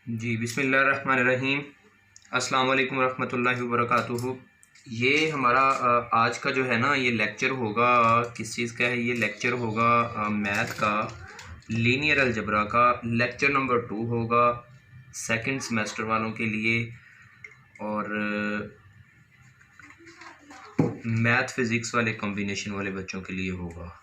जी बिस्मिल्लाहिर्रहमानिर्रहीम। अस्सलाम वालेकुम रहमतुल्लाहि व बरकातुहू। ये हमारा आज का जो है ना ये लेक्चर होगा, किस चीज़ का है ये लेक्चर होगा? मैथ का, लीनियर अलजबरा का लेक्चर नंबर 2 होगा सेकंड सेमेस्टर वालों के लिए। और मैथ फिज़िक्स वाले कॉम्बिनेशन वाले बच्चों के लिए होगा।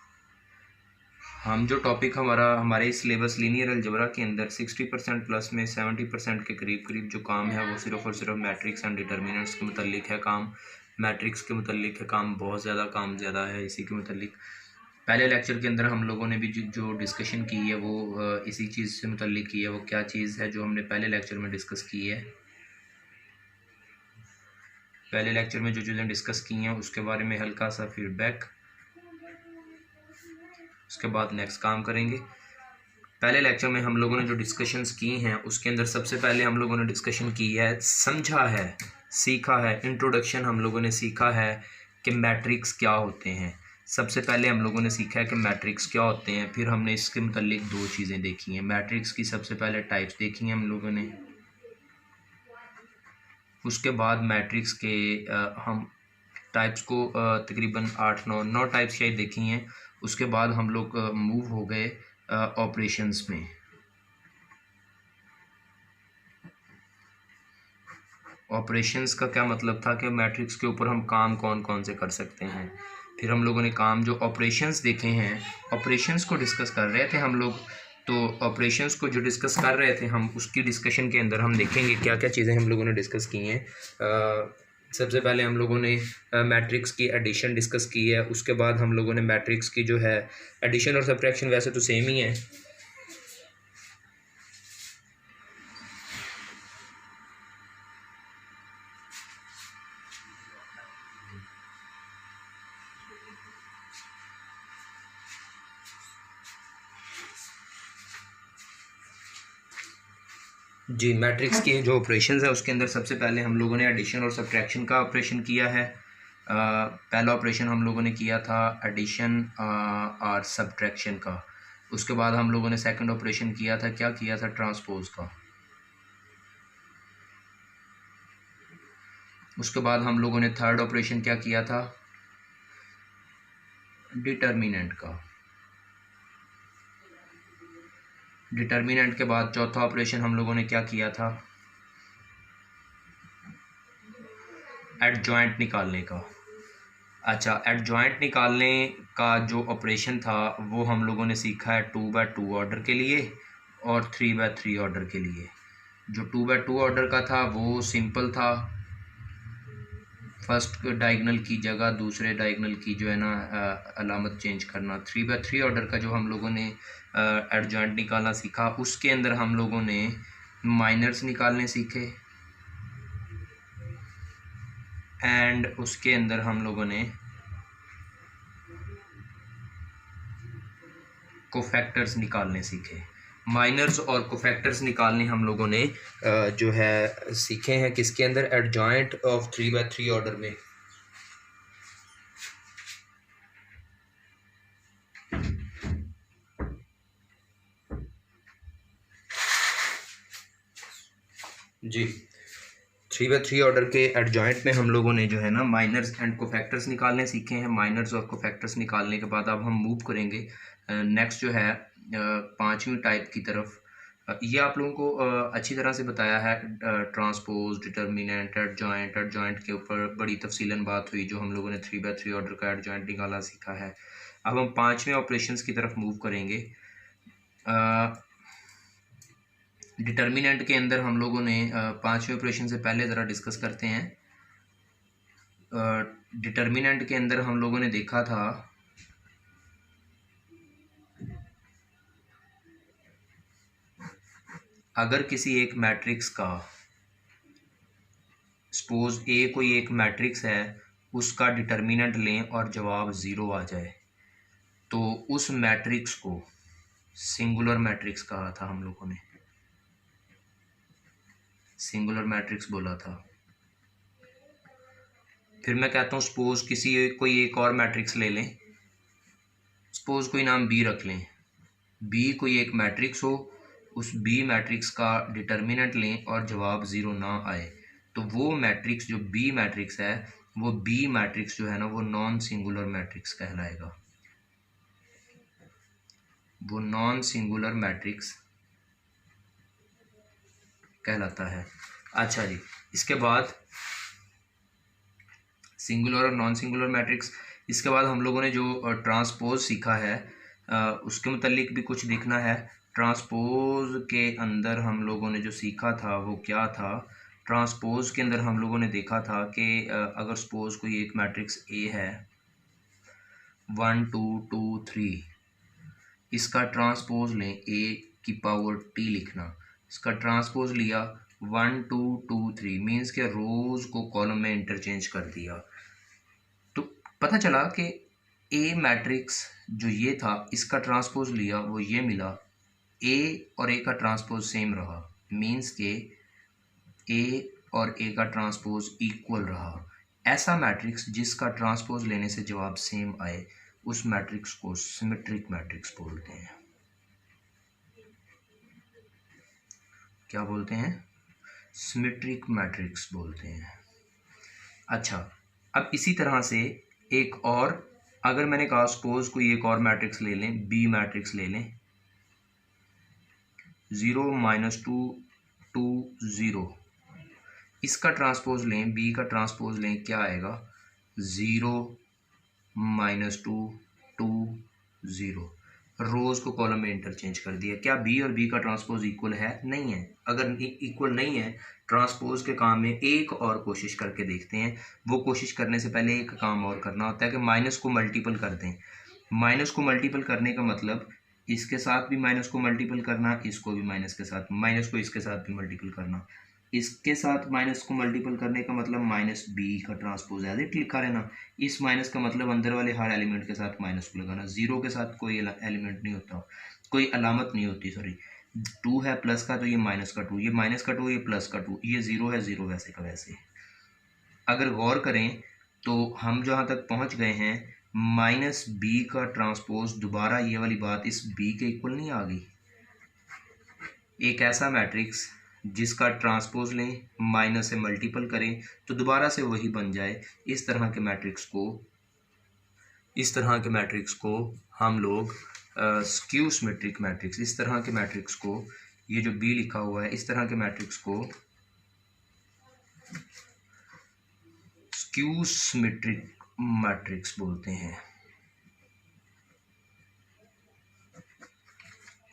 हम जो टॉपिक हमारे सिलेबस लीनियर अलजबरा के अंदर 60% प्लस में 70% के करीब जो काम है वो सिर्फ़ और सिर्फ मैट्रिक्स एंड डिटर्मिनेंट्स के मुतल्लिक है। काम मैट्रिक्स के मुतल्लिक है, काम बहुत ज़्यादा है इसी के मुतल्लिक। पहले लेक्चर के अंदर हम लोगों ने भी जो डिस्कशन की है वो इसी चीज़ से मुतल्लिक की है। वो क्या चीज़ है जो हमने पहले लेक्चर में डिस्कस की है? पहले लेक्चर में जो चीज़ें डिस्कस की हैं उसके बारे में हल्का सा फीडबैक, उसके बाद नेक्स्ट काम करेंगे। पहले लेक्चर में हम लोगों ने जो डिस्कशंस की हैं उसके अंदर सबसे पहले हम लोगों ने डिस्कशन की है, समझा है, सीखा है। इंट्रोडक्शन हम लोगों ने सीखा है कि मैट्रिक्स क्या होते हैं। सबसे पहले हम लोगों ने सीखा है कि मैट्रिक्स क्या होते हैं। फिर हमने इसके मुतल्लिक दो चीज़ें देखी हैं। मैट्रिक्स की सबसे पहले टाइप्स देखी हैं हम लोगों ने, उसके बाद मैट्रिक्स के हम टाइप्स को तकरीबन 8-9 टाइप्स शायद देखी हैं। उसके बाद हम लोग मूव हो गए ऑपरेशंस में। ऑपरेशंस का क्या मतलब था कि मैट्रिक्स के ऊपर हम काम कौन कौन से कर सकते हैं। फिर हम लोगों ने काम जो ऑपरेशंस देखे हैं, ऑपरेशंस को डिस्कस कर रहे थे हम लोग। तो ऑपरेशंस को जो डिस्कस कर रहे थे हम, उसकी डिस्कशन के अंदर हम देखेंगे क्या क्या चीज़ें हम लोगों ने डिस्कस की हैं। सबसे पहले हम लोगों ने मैट्रिक्स की एडिशन डिस्कस की है। उसके बाद हम लोगों ने मैट्रिक्स की जो है एडिशन और सब्ट्रैक्शन वैसे तो सेम ही है। जी, मैट्रिक्स के जो ऑपरेशंस है उसके अंदर सबसे पहले हम लोगों ने एडिशन और सब्ट्रैक्शन का ऑपरेशन किया है। पहला ऑपरेशन हम लोगों ने किया था एडिशन और सब्ट्रैक्शन का। उसके बाद हम लोगों ने सेकंड ऑपरेशन किया था, क्या किया था? ट्रांसपोज का। उसके बाद हम लोगों ने थर्ड ऑपरेशन क्या किया था? डिटर्मिनेंट का। डिटर्मिनेंट के बाद चौथा ऑपरेशन हम लोगों ने क्या किया था? एडजॉइंट निकालने का। अच्छा, एडजॉइंट निकालने का जो ऑपरेशन था वो हम लोगों ने सीखा है 2/2 ऑर्डर के लिए और 3/3 ऑर्डर के लिए। जो 2/2 ऑर्डर का था वो सिंपल था, फर्स्ट डायगोनल की जगह दूसरे डायगोनल की जो है ना अलामत चेंज करना। 3/3 ऑर्डर का जो हम लोगों ने एडजॉइंट निकालना सीखा, उसके अंदर हम लोगों ने माइनर्स निकालने सीखे एंड उसके अंदर हम लोगों ने कोफैक्टर्स निकालने सीखे। माइनर्स और कोफैक्टर्स निकालने हम लोगों ने जो है सीखे हैं किसके अंदर? एडजॉइंट ऑफ 3/3 ऑर्डर में। जी, 3/3 ऑर्डर के एडजॉइंट में हम लोगों ने जो है ना माइनर्स एंड कोफैक्टर्स निकालने सीखे हैं। माइनर्स और कोफैक्टर्स निकालने के बाद अब हम मूव करेंगे नेक्स्ट जो है पांचवी टाइप की तरफ। ये आप लोगों को अच्छी तरह से बताया है। ट्रांसपोज, डिटर्मिनेंट, एडजॉइंट के ऊपर बड़ी तफसीलन बात हुई जो हम लोगों ने 3/3 ऑर्डर का एडजॉइंट निकालना सीखा है। अब हम पांचवें ऑपरेशंस की तरफ मूव करेंगे। डिटर्मिनेंट के अंदर हम लोगों ने पांचवें ऑपरेशन से पहले ज़रा डिस्कस करते हैं। डिटर्मिनेंट के अंदर हम लोगों ने देखा था अगर किसी एक मैट्रिक्स का, सपोज ए कोई एक मैट्रिक्स है, उसका डिटर्मिनेंट लें और जवाब ज़ीरो आ जाए तो उस मैट्रिक्स को सिंगुलर मैट्रिक्स कहा था हम लोगों ने, सिंगुलर मैट्रिक्स बोला था। फिर मैं कहता हूँ सपोज कोई एक और मैट्रिक्स ले लें, सपोज कोई नाम बी रख लें। बी कोई एक मैट्रिक्स हो उस बी मैट्रिक्स का डिटर्मिनेंट लें और जवाब ज़ीरो ना आए, तो वो मैट्रिक्स जो बी मैट्रिक्स है, वो बी मैट्रिक्स जो है ना वो नॉन सिंगुलर मैट्रिक्स कहलाएगा, वो नॉन सिंगुलर मैट्रिक्स कहलाता है। अच्छा जी, इसके बाद सिंगुलर और नॉन सिंगुलर मैट्रिक्स, इसके बाद हम लोगों ने जो ट्रांसपोज सीखा है उसके मुतालिक भी कुछ देखना है। ट्रांसपोज के अंदर हम लोगों ने जो सीखा था वो क्या था? ट्रांसपोज के अंदर हम लोगों ने देखा था कि अगर सपोज कोई एक मैट्रिक्स ए है 1 2 2 3, इसका ट्रांसपोज लें ए की पावर टी लिखना, इसका ट्रांसपोज लिया 1 2 2 3 मीन्स के रोज को कॉलम में इंटरचेंज कर दिया, तो पता चला कि ए मैट्रिक्स जो ये था इसका ट्रांसपोज लिया वो ये मिला, ए और ए का ट्रांसपोज सेम रहा, मीन्स के ए और ए का ट्रांसपोज इक्वल रहा। ऐसा मैट्रिक्स जिसका ट्रांसपोज लेने से जवाब सेम आए, उस मैट्रिक्स को सिमेट्रिक मैट्रिक्स बोलते हैं। क्या बोलते हैं? सिमेट्रिक मैट्रिक्स बोलते हैं। अच्छा, अब इसी तरह से एक और, अगर मैंने कहा सपोज कोई एक और मैट्रिक्स ले लें, बी मैट्रिक्स ले लें, 0 -2 2 0, इसका ट्रांसपोज लें, बी का ट्रांसपोज लें, क्या आएगा? 0 -2 2 0, रोज को कॉलम में इंटरचेंज कर दिया। क्या बी और बी का ट्रांसपोज इक्वल है? नहीं है। अगर इक्वल नहीं है, ट्रांसपोज के काम में एक और कोशिश करके देखते हैं। वो कोशिश करने से पहले एक काम और करना होता है कि माइनस को मल्टीपल कर दें। माइनस को मल्टीपल करने का मतलब इसके साथ भी माइनस को मल्टीपल करना, इसको भी माइनस के साथ, माइनस को इसके साथ भी मल्टीपल करना, इसके साथ माइनस को मल्टीपल करने का मतलब माइनस बी का ट्रांसपोज एज इट लिखा रहना। इस माइनस का मतलब अंदर वाले हर एलिमेंट के साथ माइनस को लगाना। जीरो के साथ कोई एलिमेंट नहीं होता, कोई अलामत नहीं होती, सॉरी। 2 है प्लस का तो ये माइनस का 2, ये माइनस का 2, ये प्लस का 2, ये जीरो है, जीरो वैसे का वैसे। अगर गौर करें तो हम जहाँ तक पहुँच गए हैं, माइनस बी का ट्रांसपोज, दोबारा ये वाली बात इस बी के इक्वल नहीं आ गई। एक ऐसा मैट्रिक्स जिसका ट्रांसपोज लें, माइनस से मल्टीपल करें तो दोबारा से वही बन जाए, इस तरह के मैट्रिक्स को हम लोग स्क्यू सिमेट्रिक मैट्रिक्स, इस तरह के मैट्रिक्स को, ये जो बी लिखा हुआ है, इस तरह के मैट्रिक्स को स्क्यू सिमेट्रिक मैट्रिक्स बोलते हैं।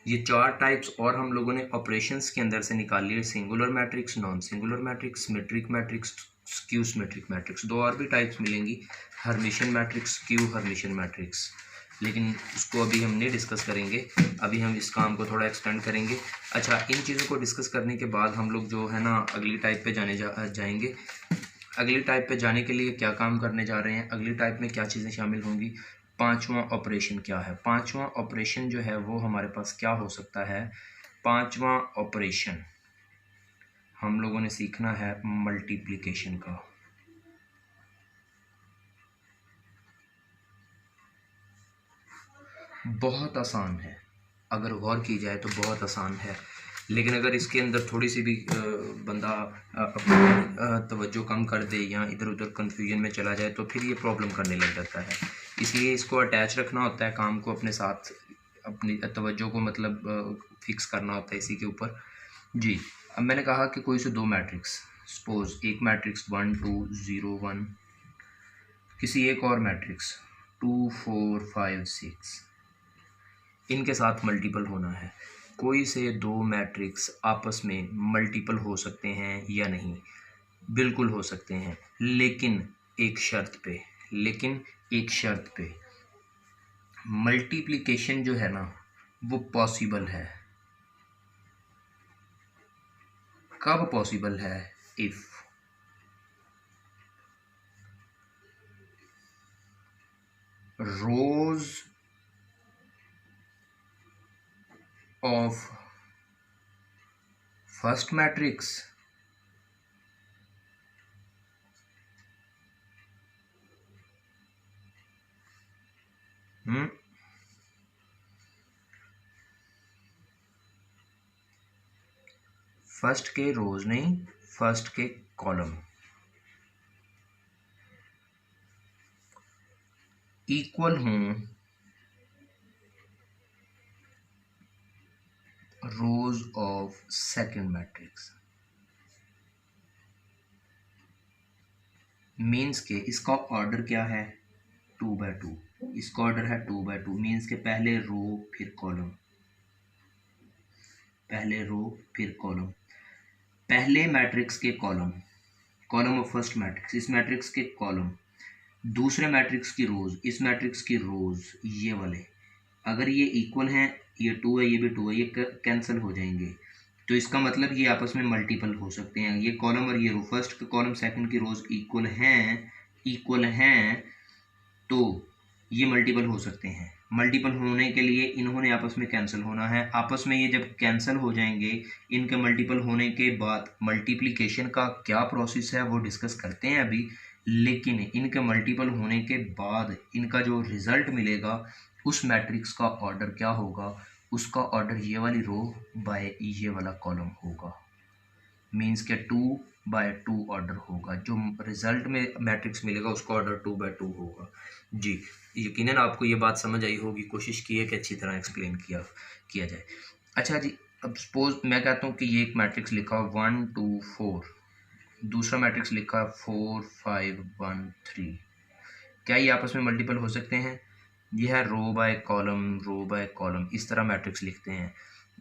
ये 4 टाइप्स और हम लोगों ने ऑपरेशंस के अंदर से निकाल लिए, singular matrix, non singular matrix, symmetric matrix, skew symmetric matrix. 2 और भी टाइप्स मिलेंगी, Hermitian matrix, skew Hermitian matrix, लेकिन उसको अभी हम नहीं डिस्कस करेंगे। अभी हम इस काम को थोड़ा एक्सटेंड करेंगे। अच्छा, इन चीज़ों को डिस्कस करने के बाद हम लोग जो है ना अगली टाइप पे जाएंगे। अगली टाइप पे जाने के लिए क्या काम करने जा रहे हैं, अगली टाइप में क्या चीज़ें शामिल होंगी? 5वां ऑपरेशन क्या है? 5वां ऑपरेशन जो है वो हमारे पास क्या हो सकता है? 5वां ऑपरेशन हम लोगों ने सीखना है मल्टीप्लिकेशन का। बहुत आसान है, अगर गौर की जाए तो बहुत आसान है, लेकिन अगर इसके अंदर थोड़ी सी भी बंदा अपनी तवज्जो कम कर दे या इधर उधर कन्फ्यूजन में चला जाए तो फिर ये प्रॉब्लम करने लग जाता है। इसलिए इसको अटैच रखना होता है, काम को अपने साथ, अपनी तवज्जो को मतलब फिक्स करना होता है इसी के ऊपर जी। अब मैंने कहा कि कोई से 2 मैट्रिक्स, सपोज एक मैट्रिक्स 1 2 0 1, किसी एक और मैट्रिक्स 2 4 5 6, इनके साथ मल्टीपल होना है। कोई से 2 मैट्रिक्स आपस में मल्टीपल हो सकते हैं या नहीं? बिल्कुल हो सकते हैं, लेकिन एक शर्त पे, मल्टीप्लिकेशन जो है ना वो पॉसिबल है। कब पॉसिबल है? If rows of first matrix first के रोज नहीं, फर्स्ट के कॉलम इक्वल हों rows of second matrix. Means के इसका ऑर्डर क्या है 2/2, इसका ऑर्डर है 2/2। मीन्स के पहले रो फिर कॉलम, पहले रो फिर कॉलम, पहले मैट्रिक्स के column, column of first matrix, इस मैट्रिक्स के कॉलम, दूसरे मैट्रिक्स की रोज, इस मैट्रिक्स की रोज, ये वाले अगर ये इक्वल हैं, ये 2 है ये भी 2 है, ये कैंसिल हो जाएंगे। तो इसका मतलब ये आपस में मल्टीपल हो सकते हैं। ये कॉलम और ये रो, फर्स्ट का कॉलम सेकंड की रोज इक्वल हैं तो ये मल्टीपल हो सकते हैं। मल्टीपल होने के लिए इन्होंने आपस में कैंसिल होना है। आपस में ये जब कैंसिल हो जाएंगे, इनके मल्टीपल होने के बाद मल्टीप्लिकेशन का क्या प्रोसेस है वो डिस्कस करते हैं अभी। लेकिन इनके मल्टीपल होने के बाद इनका जो रिजल्ट मिलेगा उस मैट्रिक्स का ऑर्डर क्या होगा, उसका ऑर्डर ये वाली रो बाय ये वाला कॉलम होगा। मीन्स के 2/2 ऑर्डर होगा। जो रिजल्ट में मैट्रिक्स मिलेगा उसका ऑर्डर 2/2 होगा। जी, यकीनन आपको ये बात समझ आई होगी। कोशिश की है कि अच्छी तरह एक्सप्लेन किया जाए। अच्छा जी, अब सपोज मैं कहता हूँ कि ये एक मैट्रिक्स लिखा हो 1 2 4, दूसरा मैट्रिक्स लिखा है 4 5 1 3। क्या ये आपस में मल्टीपल हो सकते हैं? ये है रो बाय कॉलम, इस तरह मैट्रिक्स लिखते हैं।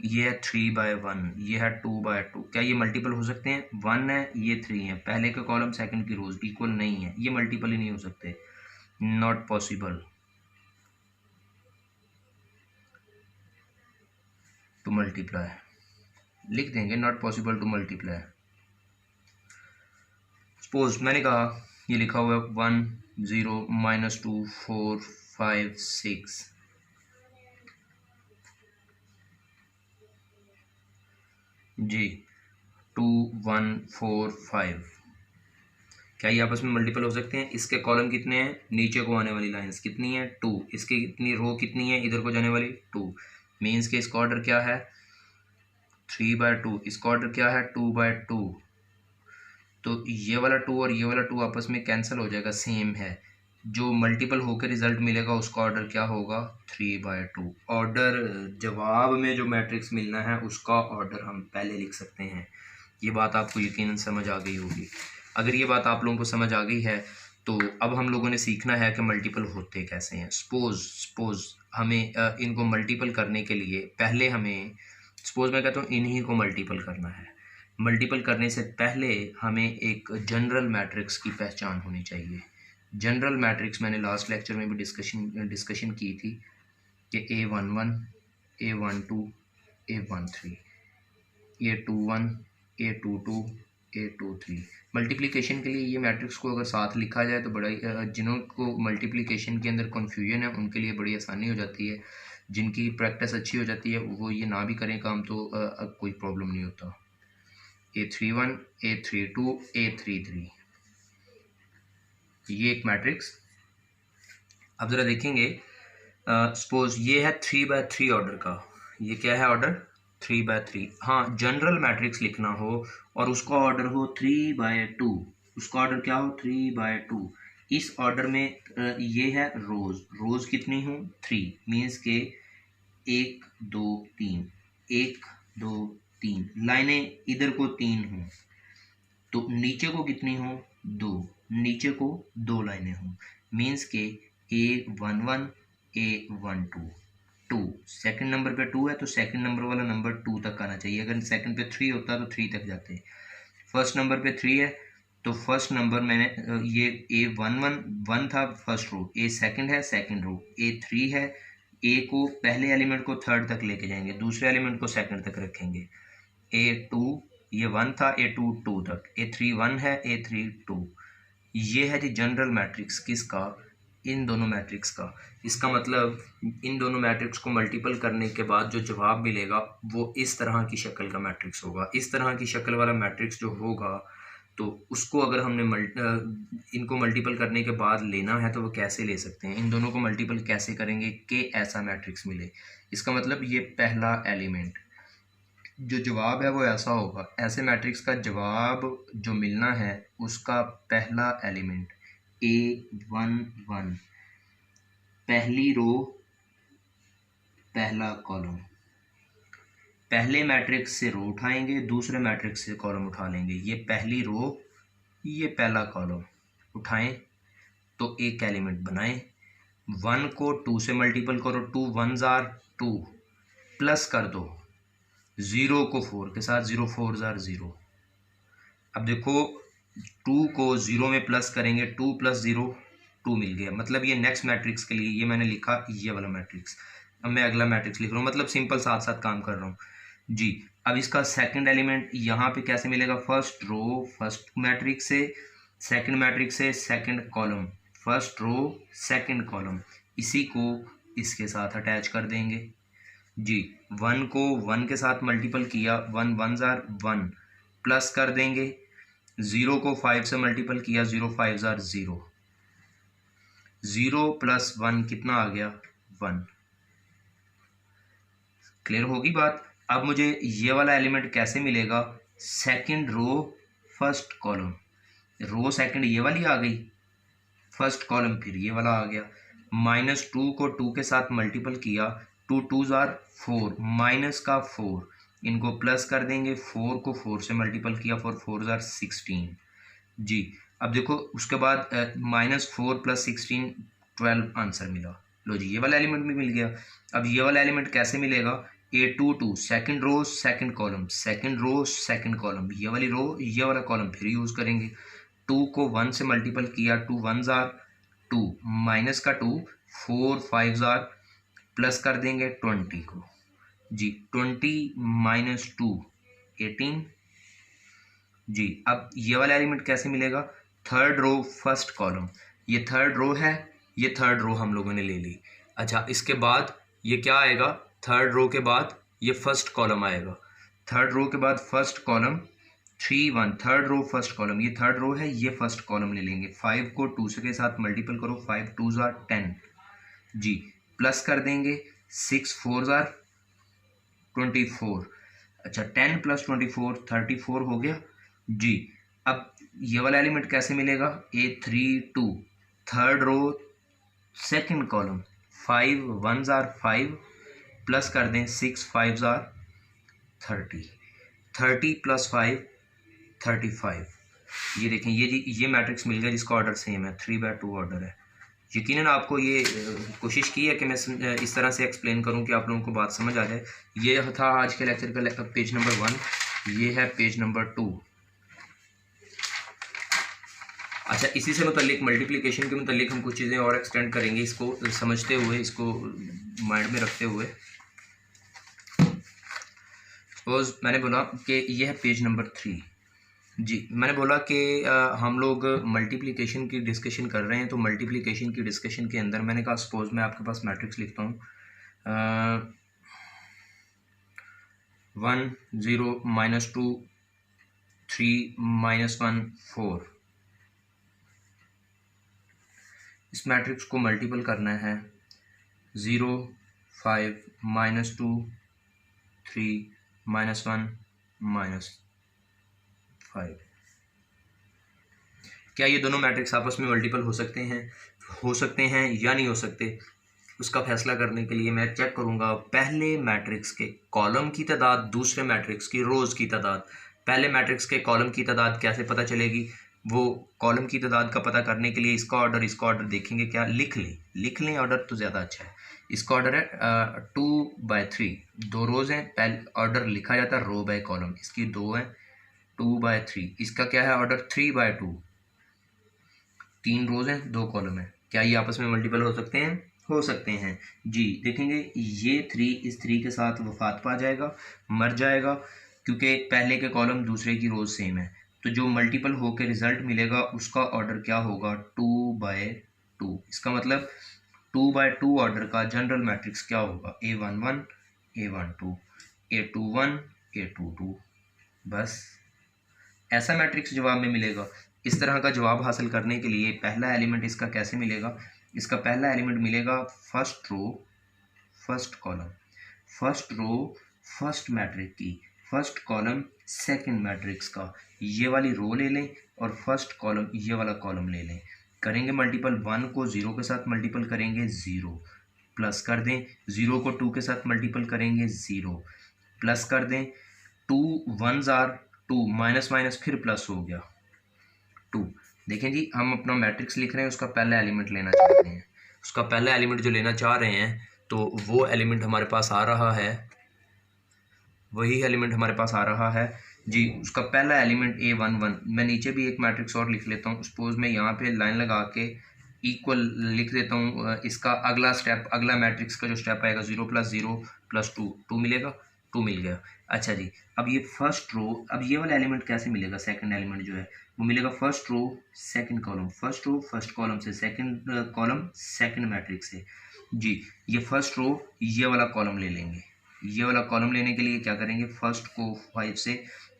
ये है 3/1, ये है 2/2। क्या ये मल्टीपल हो सकते हैं? 1 है, ये 3 है, पहले का कॉलम सेकंड की रोज इक्वल नहीं है, ये मल्टीपल ही नहीं हो सकते। नॉट पॉसिबल टू मल्टीप्लाई, लिख देंगे not possible to multiply. Suppose मैंने कहा ये लिखा हुआ है 1 0 -2 4 5 6। जी 2 1 4 5। क्या ये आपस में मल्टीपल हो सकते हैं? इसके कॉलम कितने हैं? नीचे को आने वाली लाइंस कितनी है? 2। इसकी कितनी रो कितनी है इधर को जाने वाली? 2। मीन्स के इसका ऑर्डर क्या है? 3/2। इसका ऑर्डर क्या है? 2/2। तो ये वाला 2 और ये वाला 2 आपस में कैंसिल हो जाएगा, सेम है। जो मल्टीपल होकर रिजल्ट मिलेगा उसका ऑर्डर क्या होगा? 3/2। ऑर्डर जवाब में जो मैट्रिक्स मिलना है उसका ऑर्डर हम पहले लिख सकते हैं। ये बात आपको यकीनन समझ आ गई होगी। अगर ये बात आप लोगों को समझ आ गई है तो अब हम लोगों ने सीखना है कि मल्टीपल होते कैसे हैं। सपोज हमें इनको मल्टीपल करने के लिए पहले हमें, सपोज मैं कहता हूँ इन्हीं को मल्टीपल करना है। मल्टीपल करने से पहले हमें एक जनरल मैट्रिक्स की पहचान होनी चाहिए। जनरल मैट्रिक्स मैंने लास्ट लेक्चर में भी डिस्कशन की थी कि A11 A12 A13, A21 A22 A23। Multiplication के लिए ये मैट्रिक्स को अगर साथ लिखा जाए तो बड़ा, जिन्हों को मल्टीप्लिकेशन के अंदर कन्फ्यूजन है उनके लिए बड़ी आसानी हो जाती है। जिनकी प्रैक्टिस अच्छी हो जाती है वो ये ना भी करें काम तो कोई प्रॉब्लम नहीं होता। A31 A32 A33, ये एक मैट्रिक्स। अब ज़रा देखेंगे, सपोज ये है 3/3 ऑर्डर का। ये क्या है ऑर्डर? 3/3। हाँ, जनरल मैट्रिक्स लिखना हो और उसका ऑर्डर हो 3/2, उसका ऑर्डर क्या हो? 3/2। इस ऑर्डर में ये है रोज कितनी हो? 3। मीन्स के 1 2 3, 1 2 3 लाइनें इधर को 3 हों तो नीचे को कितनी हो? 2। नीचे को 2 लाइनें हों। मीन्स के A11 A12 2। सेकंड नंबर पे 2 है तो सेकंड नंबर वाला नंबर 2 तक आना चाहिए। अगर सेकंड पे 3 होता तो 3 तक जाते। फर्स्ट नंबर पे 3 है तो फर्स्ट नंबर मैंने ये A11 1 था फर्स्ट रो, A सेकंड है सेकंड रो, A3 है, A को पहले एलिमेंट को थर्ड तक लेके जाएंगे, दूसरे एलिमेंट को सेकंड तक रखेंगे। A2 ये 1 था, A2 2 तक, A3 1 है, A3 2। ये है जी जनरल मैट्रिक्स किसका? इन दोनों मैट्रिक्स का। इसका मतलब इन दोनों मैट्रिक्स को मल्टीपल करने के बाद जो जवाब मिलेगा वो इस तरह की शक्ल का मैट्रिक्स होगा। इस तरह की शक्ल वाला मैट्रिक्स जो होगा तो उसको अगर हमने इनको मल्टीपल करने के बाद लेना है तो वो कैसे ले सकते हैं? इन दोनों को मल्टीपल कैसे करेंगे कि ऐसा मैट्रिक्स मिले? इसका मतलब ये पहला एलिमेंट जो जवाब है वो ऐसा होगा, ऐसे मैट्रिक्स का जवाब जो मिलना है उसका पहला एलिमेंट A11, पहली रो पहला कॉलम, पहले मैट्रिक्स से रो उठाएंगे, दूसरे मैट्रिक्स से कॉलम उठा लेंगे, ये पहली रो ये पहला कॉलम उठाएं तो एक एलिमेंट बनाएं, 1 को 2 से मल्टीपल करो, 2 1s are 2, प्लस कर दो 0 को 4 के साथ, 0 4s are 0। अब देखो 2 को 0 में प्लस करेंगे, 2 + 0 2 मिल गया, मतलब ये नेक्स्ट मैट्रिक्स के लिए ये मैंने लिखा ये वाला मैट्रिक्स। अब मैं अगला मैट्रिक्स लिख रहा हूँ, मतलब सिंपल साथ साथ काम कर रहा हूँ जी। अब इसका सेकंड एलिमेंट यहाँ पे कैसे मिलेगा, फर्स्ट रो फर्स्ट मैट्रिक्स से, सेकंड मैट्रिक्स से second column, first row second column, इसी को इसके साथ अटैच कर देंगे जी। 1 को 1 के साथ मल्टीपल किया, 1 1s are 1, प्लस कर देंगे, 0 को 5 से मल्टीपल किया, 0 5s are 0, 0 + 1 कितना आ गया 1। क्लियर होगी बात। अब मुझे ये वाला एलिमेंट कैसे मिलेगा, second row first column, row second ये वाली आ गई, फर्स्ट कॉलम फिर ये वाला आ गया, -2 को 2 के साथ मल्टीपल किया, 2 2s are 4, माइनस का 4, इनको प्लस कर देंगे, 4 को 4 से मल्टीपल किया, 4 4s are 16 जी। अब देखो उसके बाद -4 + 16 12 आंसर मिला। लो जी ये वाला एलिमेंट भी मिल गया। अब ये वाला एलिमेंट कैसे मिलेगा, A22 second row second column, second row second column, ये वाली रो ये वाला कॉलम फिर यूज़ करेंगे, 2 को 1 से मल्टीपल किया, 2 1s are 2, माइनस का 2, 4 5s are, प्लस कर देंगे 20 को जी, 20 - 2 18 जी। अब ये वाला एलिमेंट कैसे मिलेगा, थर्ड रो फर्स्ट कॉलम, ये थर्ड रो है, ये थर्ड रो हम लोगों ने ले ली। अच्छा इसके बाद ये क्या आएगा, थर्ड रो के बाद ये फर्स्ट कॉलम आएगा, थर्ड रो के बाद first column 3 1, third row first column, ये थर्ड रो है, ये फर्स्ट कॉलम ले लेंगे, 5 को 2 से के साथ मल्टीपल करो, 5 2s are 10 जी, प्लस कर देंगे, 6 4s are 24, अच्छा 10 + 24 34 हो गया जी। अब ये वाला एलिमेंट कैसे मिलेगा, A32 third row second column, 5 1s are 5, plus कर दें 6 5s are 30, 30 + 5 35। ये देखें ये मैट्रिक्स मिल गया जिसका ऑर्डर सेम है, 3/2 ऑर्डर है। यकीनन आपको ये कोशिश की है कि मैं इस तरह से एक्सप्लेन करूं कि आप लोगों को बात समझ आ जाए। ये था आज के लेक्चर का पेज नंबर 1, ये है पेज नंबर 2। अच्छा इसी से मुतल्लिक मल्टीप्लिकेशन के मुतल्लिक हम कुछ चीज़ें और एक्सटेंड करेंगे, इसको समझते हुए, इसको माइंड में रखते हुए। सपोज मैंने बोला कि ये है पेज नंबर 3 जी। मैंने बोला कि हम लोग मल्टीप्लिकेशन की डिस्कशन कर रहे हैं, तो मल्टीप्लिकेशन की डिस्कशन के अंदर मैंने कहा सपोज मैं आपके पास मैट्रिक्स लिखता हूँ 1 0 -2 3 -1 4, इस मैट्रिक्स को मल्टीपल करना है 0 5 -2 3 -1 -5। क्या ये दोनों मैट्रिक्स आपस में मल्टीपल हो सकते हैं या नहीं हो सकते, उसका फैसला करने के लिए मैं चेक करूंगा पहले मैट्रिक्स के कॉलम की तादाद, दूसरे मैट्रिक्स की रोज़ की तादाद। पहले मैट्रिक्स के कॉलम की तादाद कैसे पता चलेगी, वो कॉलम की तादाद का पता करने के लिए इसका ऑर्डर देखेंगे, क्या लिख लें ऑर्डर तो ज़्यादा अच्छा है। इसका ऑर्डर है 2/3, 2 रोज़ हैं, पहले ऑर्डर लिखा जाता है रो बाय कॉलम, इसकी 2 हैं, 2/3। इसका क्या है ऑर्डर 3/2, 3 रोज़ हैं 2 कॉलम है। क्या ये आपस में मल्टीपल हो सकते हैं जी। देखेंगे ये 3 इस 3 के साथ वफात पा जाएगा, मर जाएगा, क्योंकि पहले के कॉलम दूसरे की रोज़ सेम है, तो जो मल्टीपल होकर रिजल्ट मिलेगा उसका ऑर्डर क्या होगा 2/2। इसका मतलब 2/2 ऑर्डर का जनरल मैट्रिक्स क्या होगा, A11 A12 A21 A22। बस ऐसा मैट्रिक्स जवाब में मिलेगा। इस तरह का जवाब हासिल करने के लिए पहला एलिमेंट इसका कैसे मिलेगा, इसका पहला एलिमेंट मिलेगा first row first column, first row first matrix की फर्स्ट कॉलम सेकंड मैट्रिक्स का, ये वाली रो ले लें और फर्स्ट कॉलम ये वाला कॉलम ले लें। करेंगे मल्टीपल, 1 को 0 के साथ मल्टीपल करेंगे 0, प्लस कर दें 0 को 2 के साथ मल्टीपल करेंगे 0, प्लस कर दें 2 1s आर 2, माइनस माइनस फिर प्लस हो गया 2। देखें जी, हम अपना मैट्रिक्स लिख रहे हैं, उसका पहला एलिमेंट लेना चाहते हैं। उसका पहला एलिमेंट जो लेना चाह रहे हैं तो वो एलिमेंट हमारे पास आ रहा है, वही एलिमेंट हमारे पास आ रहा है जी। उसका पहला एलिमेंट A11। मैं नीचे भी एक मैट्रिक्स और लिख लेता हूँ। सपोज मैं यहाँ पे लाइन लगा के इक्वल लिख देता हूँ। इसका अगला स्टेप, अगला मैट्रिक्स का जो स्टेप आएगा 0 + 0 + 2, 2 मिलेगा, 2 मिल गया। अच्छा जी, अब ये फर्स्ट रो, अब ये वाला एलिमेंट कैसे मिलेगा? सेकंड एलिमेंट जो है वो मिलेगा first row second column, first row first column से, सेकंड कॉलम सेकंड मैट्रिक्स से जी। ये फर्स्ट रो ये वाला कॉलम ले लेंगे। ये वाला कॉलम लेने के लिए क्या करेंगे? फर्स्ट को 5 से,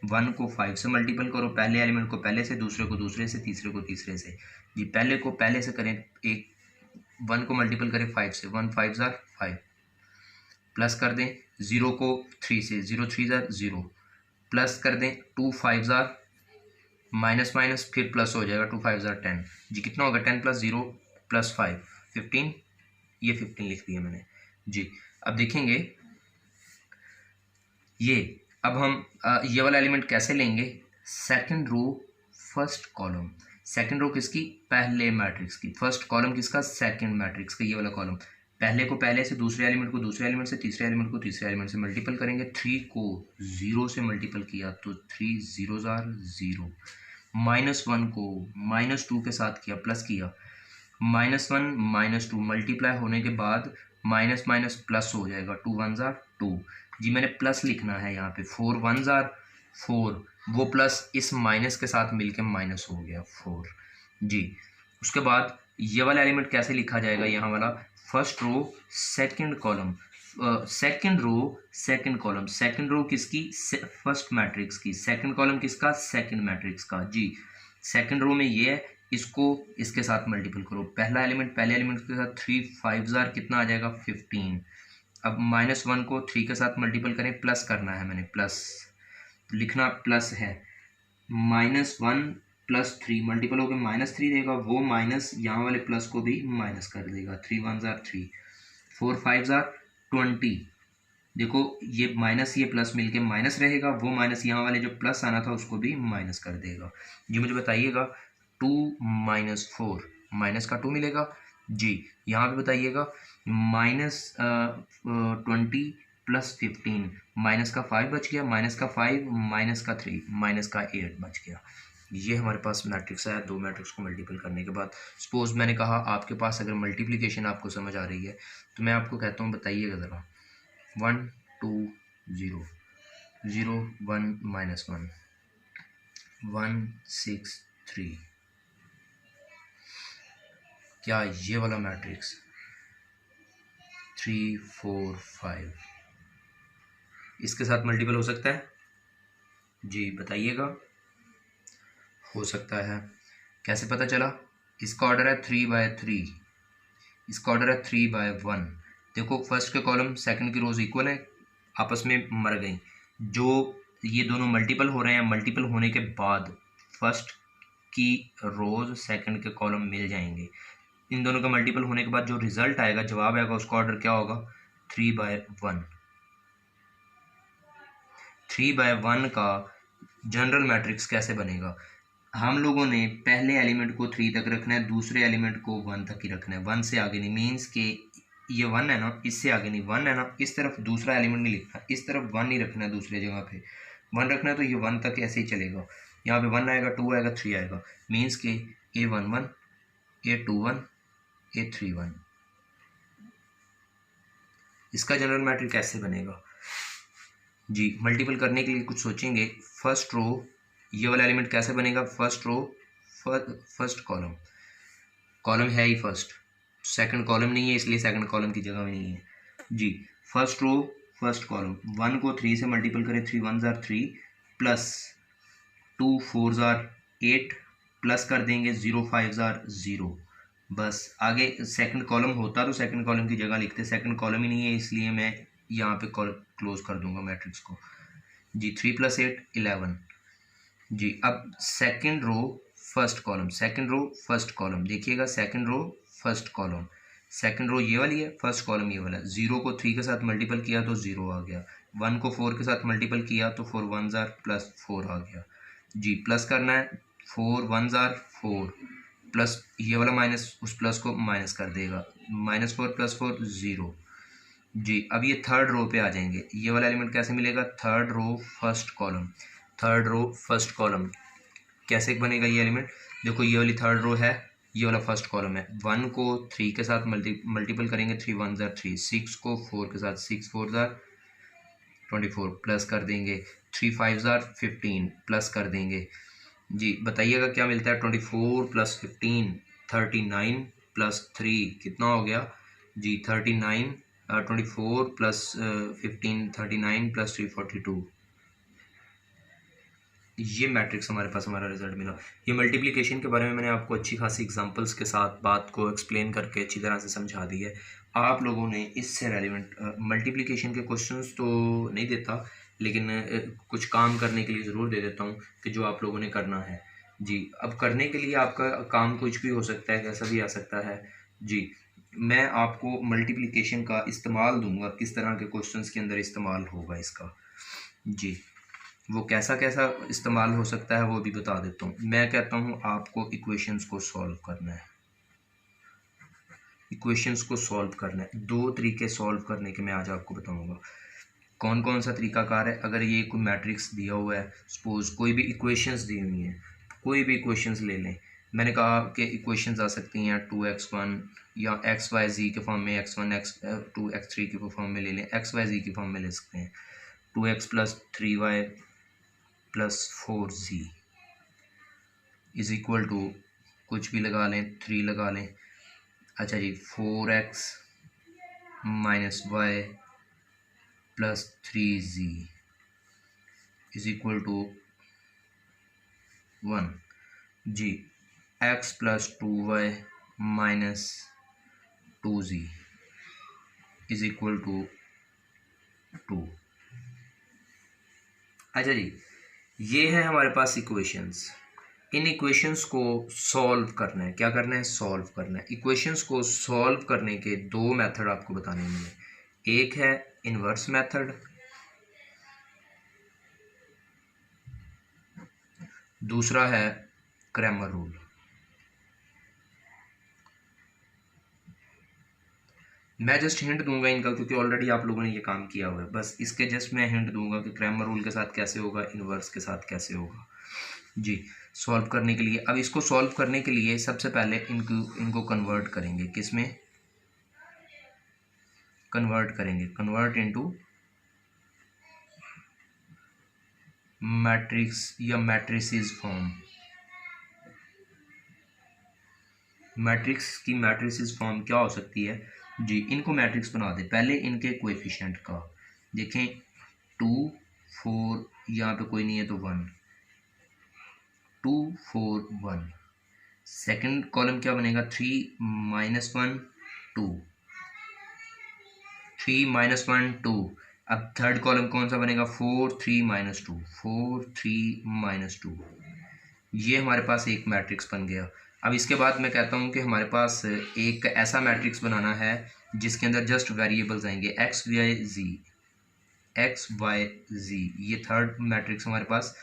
1 को 5 से मल्टीपल करो, पहले एलिमेंट को पहले से, दूसरे को दूसरे से, तीसरे को तीसरे से जी। पहले को पहले से करें, एक 1 को मल्टीपल करें 5 से, 1 5s आर 5, प्लस कर दें 0 को 3 से, 0 3s आर 0, प्लस कर दें 2 5s आर, माइनस माइनस फिर प्लस हो जाएगा, 2 5s आर 10 जी। कितना होगा? 10 + 0 + 5 15, ये 15 लिख दिया मैंने जी। अब देखेंगे ये, अब हम ये वाला एलिमेंट कैसे लेंगे? Second row first column, second row किसकी? पहले मैट्रिक्स की। फर्स्ट कॉलम किसका? सेकंड मैट्रिक्स का। ये वाला कॉलम, पहले को पहले से, दूसरे एलिमेंट को दूसरे एलिमेंट से, तीसरे एलिमेंट को तीसरे एलिमेंट से मल्टीपल करेंगे। 3 को 0 से मल्टीपल किया तो 3 0s आर 0, -1 को -2 के साथ किया, प्लस किया, -1 -2 मल्टीप्लाई होने के बाद माइनस माइनस प्लस हो जाएगा, 2 1s आर 2 जी। मैंने प्लस लिखना है यहाँ पे, 4 1s आर 4, वो प्लस इस माइनस के साथ मिलके माइनस हो गया 4 जी। उसके बाद ये वाला एलिमेंट कैसे लिखा जाएगा? यहाँ वाला first row second column, second row second column, second row किसकी? फर्स्ट मैट्रिक्स की। सेकंड कॉलम किसका? सेकंड मैट्रिक्स का जी। सेकंड रो में ये है, इसको इसके साथ मल्टीपल करो, पहला एलिमेंट पहले एलिमेंट के साथ, 3 5s आर कितना आ जाएगा? 15। अब -1 को 3 के साथ मल्टीपल करें, प्लस करना है, मैंने प्लस लिखना, प्लस है, -1 + 3 मल्टीपल हो गया -3 देगा, वो माइनस यहाँ वाले प्लस को भी माइनस कर देगा, 3 1s आर 3, 4 5s आर 20। देखो ये माइनस ये प्लस मिलके माइनस रहेगा, वो माइनस यहाँ वाले जो प्लस आना था उसको भी माइनस कर देगा जी। मुझे बताइएगा 2 - 4, माइनस का 2 मिलेगा जी। यहाँ पे बताइएगा -20 + 15, माइनस का 5 बच गया, माइनस का 5, माइनस का 3, माइनस का 8 बच गया। ये हमारे पास मैट्रिक्स है। दो मैट्रिक्स को मल्टीपल करने के बाद, सपोज मैंने कहा आपके पास अगर मल्टीप्लिकेशन आपको समझ आ रही है तो मैं आपको कहता हूँ बताइएगा ज़रा, 1 2 0 0 1 -1 1 6 3, क्या ये वाला मैट्रिक्स 3 4 5 इसके साथ मल्टीपल हो सकता है जी? बताइएगा। हो सकता है। कैसे पता चला? इसका ऑर्डर है 3/3, इसका ऑर्डर है 3/1। देखो फर्स्ट के कॉलम सेकंड की रोज इक्वल है, आपस में मर गई। जो ये दोनों मल्टीपल हो रहे हैं, मल्टीपल होने के बाद फर्स्ट की रोज सेकंड के कॉलम मिल जाएंगे। इन दोनों का मल्टीपल होने के बाद जो रिजल्ट आएगा, जवाब आएगा, उसका ऑर्डर क्या होगा? 3/1। 3/1 का जनरल मैट्रिक्स कैसे बनेगा? हम लोगों ने पहले एलिमेंट को 3 तक रखना है, दूसरे एलिमेंट को 1 तक ही रखना है, 1 से आगे नहीं। मीन्स के ये 1 है ना, इससे आगे नहीं, 1 है ना, इस तरफ दूसरा एलिमेंट नहीं लिखना, इस तरफ 1 नहीं रखना है, दूसरे जगह पे 1 रखना है, तो ये 1 तक ऐसे ही चलेगा। यहाँ पे 1 आएगा, 2 आएगा, 3 आएगा। मीन्स के A11 A21 A31। इसका जनरल मैट्रिक्स कैसे बनेगा जी? मल्टीपल करने के लिए कुछ सोचेंगे। फर्स्ट रो ये वाला एलिमेंट कैसे बनेगा? First row first column, column है ही फर्स्ट, सेकंड कॉलम नहीं है, इसलिए सेकंड कॉलम की जगह में नहीं है जी। फर्स्ट रो फर्स्ट कॉलम, 1 को 3 से मल्टीपल करें, 3 1s are 3 plus 2 4s are 8, plus कर देंगे 0 5s आर 0। बस आगे सेकंड कॉलम होता तो सेकंड कॉलम की जगह लिखते, सेकंड कॉलम ही नहीं है, इसलिए मैं यहाँ पे क्लोज कर दूंगा मैट्रिक्स को जी 3 + 8 11 जी। अब second row first column, second row first column, देखिएगा second row first column, second row ये वाली है, फर्स्ट कॉलम ये वाला है। 0 को 3 के साथ मल्टीपल किया तो 0 आ गया, 1 को 4 के साथ मल्टीपल किया तो 4 1 जार +4 आ गया जी। प्लस करना है, 4 1 जार 4 प्लस ये वाला माइनस उस प्लस को माइनस कर देगा, -4 + 4 0 जी। अब ये थर्ड रो पे आ जाएंगे, ये वाला एलिमेंट कैसे मिलेगा, third row first column, third row first column कैसे बनेगा ये एलिमेंट, देखो ये वाली थर्ड रो है, ये वाला फर्स्ट कॉलम है। 1 को 3 के साथ मल्टीपल करेंगे, 3 1 जार 3, 6 को 4 के साथ 6 4 जार 24 प्लस कर देंगे, 3 5 जार 15 प्लस कर देंगे जी। बताइएगा क्या मिलता है, 24 + 15 39 + 3 कितना हो गया जी, 39 24 + 15 39 + 3 42। ये मैट्रिक्स हमारे पास हमारा रिजल्ट मिला। ये मल्टीप्लिकेशन के बारे में मैंने आपको अच्छी खासी एग्जांपल्स के साथ बात को एक्सप्लेन करके अच्छी तरह से समझा दी है। आप लोगों ने इससे रेलिवेंट मल्टीप्लिकेशन के क्वेश्चंस तो नहीं देता, लेकिन कुछ काम करने के लिए ज़रूर दे देता हूँ कि जो आप लोगों ने करना है जी। अब करने के लिए आपका काम कुछ भी हो सकता है, कैसा भी आ सकता है जी। मैं आपको मल्टीप्लिकेशन का इस्तेमाल दूंगा, किस तरह के क्वेश्चंस के अंदर इस्तेमाल होगा इसका जी। वो कैसा कैसा इस्तेमाल हो सकता है वो भी बता देता हूँ। मैं कहता हूँ आपको इक्वेशंस को सॉल्व करना है, इक्वेशंस को सॉल्व करना है। 2 तरीके सॉल्व करने के मैं आज आपको बताऊँगा। कौन कौन सा तरीकाकार है, अगर ये कोई मैट्रिक्स दिया हुआ है, सपोज कोई भी इक्वेशंस दी हुई हैं, कोई भी इक्वेशंस ले लें। मैंने कहा कि इक्वेशंस आ सकती हैं 2x1 या xyz के फॉर्म में, x1 x2 x3 के फॉर्म में ले लें, xyz के फॉर्म में ले सकते हैं। 2x + 3y + 4z = कुछ भी लगा लें, 3 लगा लें। अच्छा जी, 4x - y + 3z = 1 जी। x + 2y - 2z = 2। अच्छा जी, ये है हमारे पास इक्वेशंस। इन इक्वेशंस को सॉल्व करना है, क्या करना है, सॉल्व करना है। इक्वेशंस को सॉल्व करने के 2 मेथड आपको बताने हैं। एक है इन्वर्स मेथड, दूसरा है क्रैमर रूल। मैं जस्ट हिंट दूंगा इनका, क्योंकि ऑलरेडी आप लोगों ने ये काम किया हुआ है। बस इसके जस्ट मैं हिंट दूंगा कि क्रैमर रूल के साथ कैसे होगा, इन्वर्स के साथ कैसे होगा जी। सॉल्व करने के लिए, अब इसको सॉल्व करने के लिए सबसे पहले इनको कन्वर्ट करेंगे, किस में कन्वर्ट करेंगे, कन्वर्ट इनटू मैट्रिक्स या मैट्रिसेस फॉर्म। मैट्रिक्स की मैट्रिसेस फॉर्म क्या हो सकती है जी। इनको मैट्रिक्स बना दे पहले, इनके कोएफिशिएंट का देखें, 2 4 यहाँ पे कोई नहीं है तो 1 2 4 1। सेकंड कॉलम क्या बनेगा, 3 - 1 2 3 - 1 2। अब थर्ड कॉलम कौन सा बनेगा, 4 3 - 2 4 3 - 2। ये हमारे पास एक मैट्रिक्स बन गया। अब इसके बाद मैं कहता हूँ कि हमारे पास एक ऐसा मैट्रिक्स बनाना है जिसके अंदर जस्ट वेरिएबल्स आएंगे, एक्स वाई जी। ये थर्ड मैट्रिक्स हमारे पास,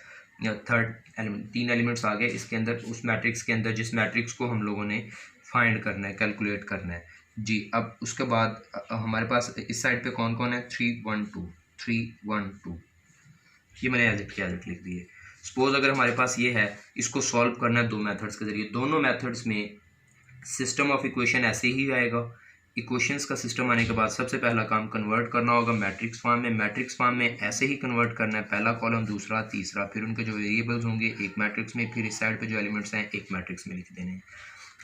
थर्ड एलिमेंट, 3 एलिमेंट्स आ गए इसके अंदर, उस मैट्रिक्स के अंदर जिस मैट्रिक्स को हम लोगों ने फाइंड करना है, कैलकुलेट करना है जी। अब उसके बाद हमारे पास इस साइड पे कौन कौन है, 3 1 2 3 1 2। ये मैंने एज लिख दिए। सपोज अगर हमारे पास ये है, इसको सॉल्व करना है 2 मेथड्स के जरिए। दोनों मेथड्स में सिस्टम ऑफ इक्वेशन ऐसे ही आएगा। इक्वेशंस का सिस्टम आने के बाद सबसे पहला काम कन्वर्ट करना होगा मैट्रिक्स फॉर्म में। मैट्रिक्स फॉर्म में ऐसे ही कन्वर्ट करना है, पहला कॉलम दूसरा तीसरा, फिर उनके जो वेरिएबल्स होंगे एक मैट्रिक्स में, फिर इस साइड पे जो एलिमेंट्स हैं एक मैट्रिक्स में लिख देने हैं।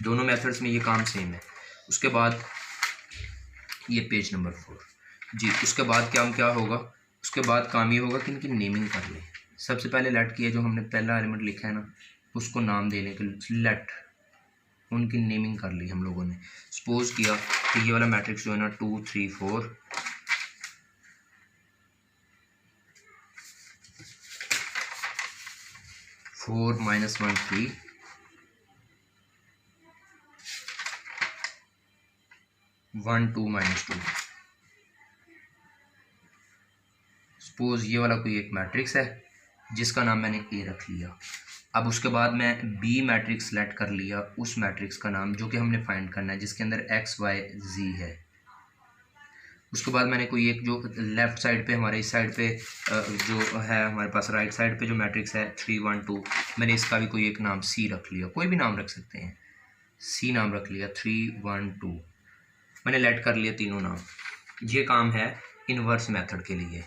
दोनों मेथड्स में ये काम सेम है। उसके बाद ये पेज नंबर 4 जी। उसके बाद क्या होगा, उसके बाद काम ये होगा कि इनकी नेमिंग कर लें। सबसे पहले लेट किया, जो हमने पहला एलिमेंट लिखा है ना, उसको नाम देने के लिए लेट, उनकी नेमिंग कर ली हम लोगों ने। सपोज किया कि ये वाला मैट्रिक्स जो है ना 2 3 4, 4 माइनस 1 3, 1 2 माइनस 2। सपोज ये वाला कोई एक मैट्रिक्स है जिसका नाम मैंने ए रख लिया। अब उसके बाद मैं बी मैट्रिक्स सेलेक्ट कर लिया, उस मैट्रिक्स का नाम जो कि हमने फाइंड करना है, जिसके अंदर एक्स वाई जी है। उसके बाद मैंने कोई एक जो लेफ़्ट साइड पे हमारे इस साइड पे जो है हमारे पास राइट साइड पे जो मैट्रिक्स है 3 1 2, मैंने इसका भी कोई एक नाम सी रख लिया, कोई भी नाम रख सकते हैं, सी नाम रख लिया, 3 1 2 मैंने लेट कर लिया तीनों नाम। ये काम है इन्वर्स मेथड के लिए।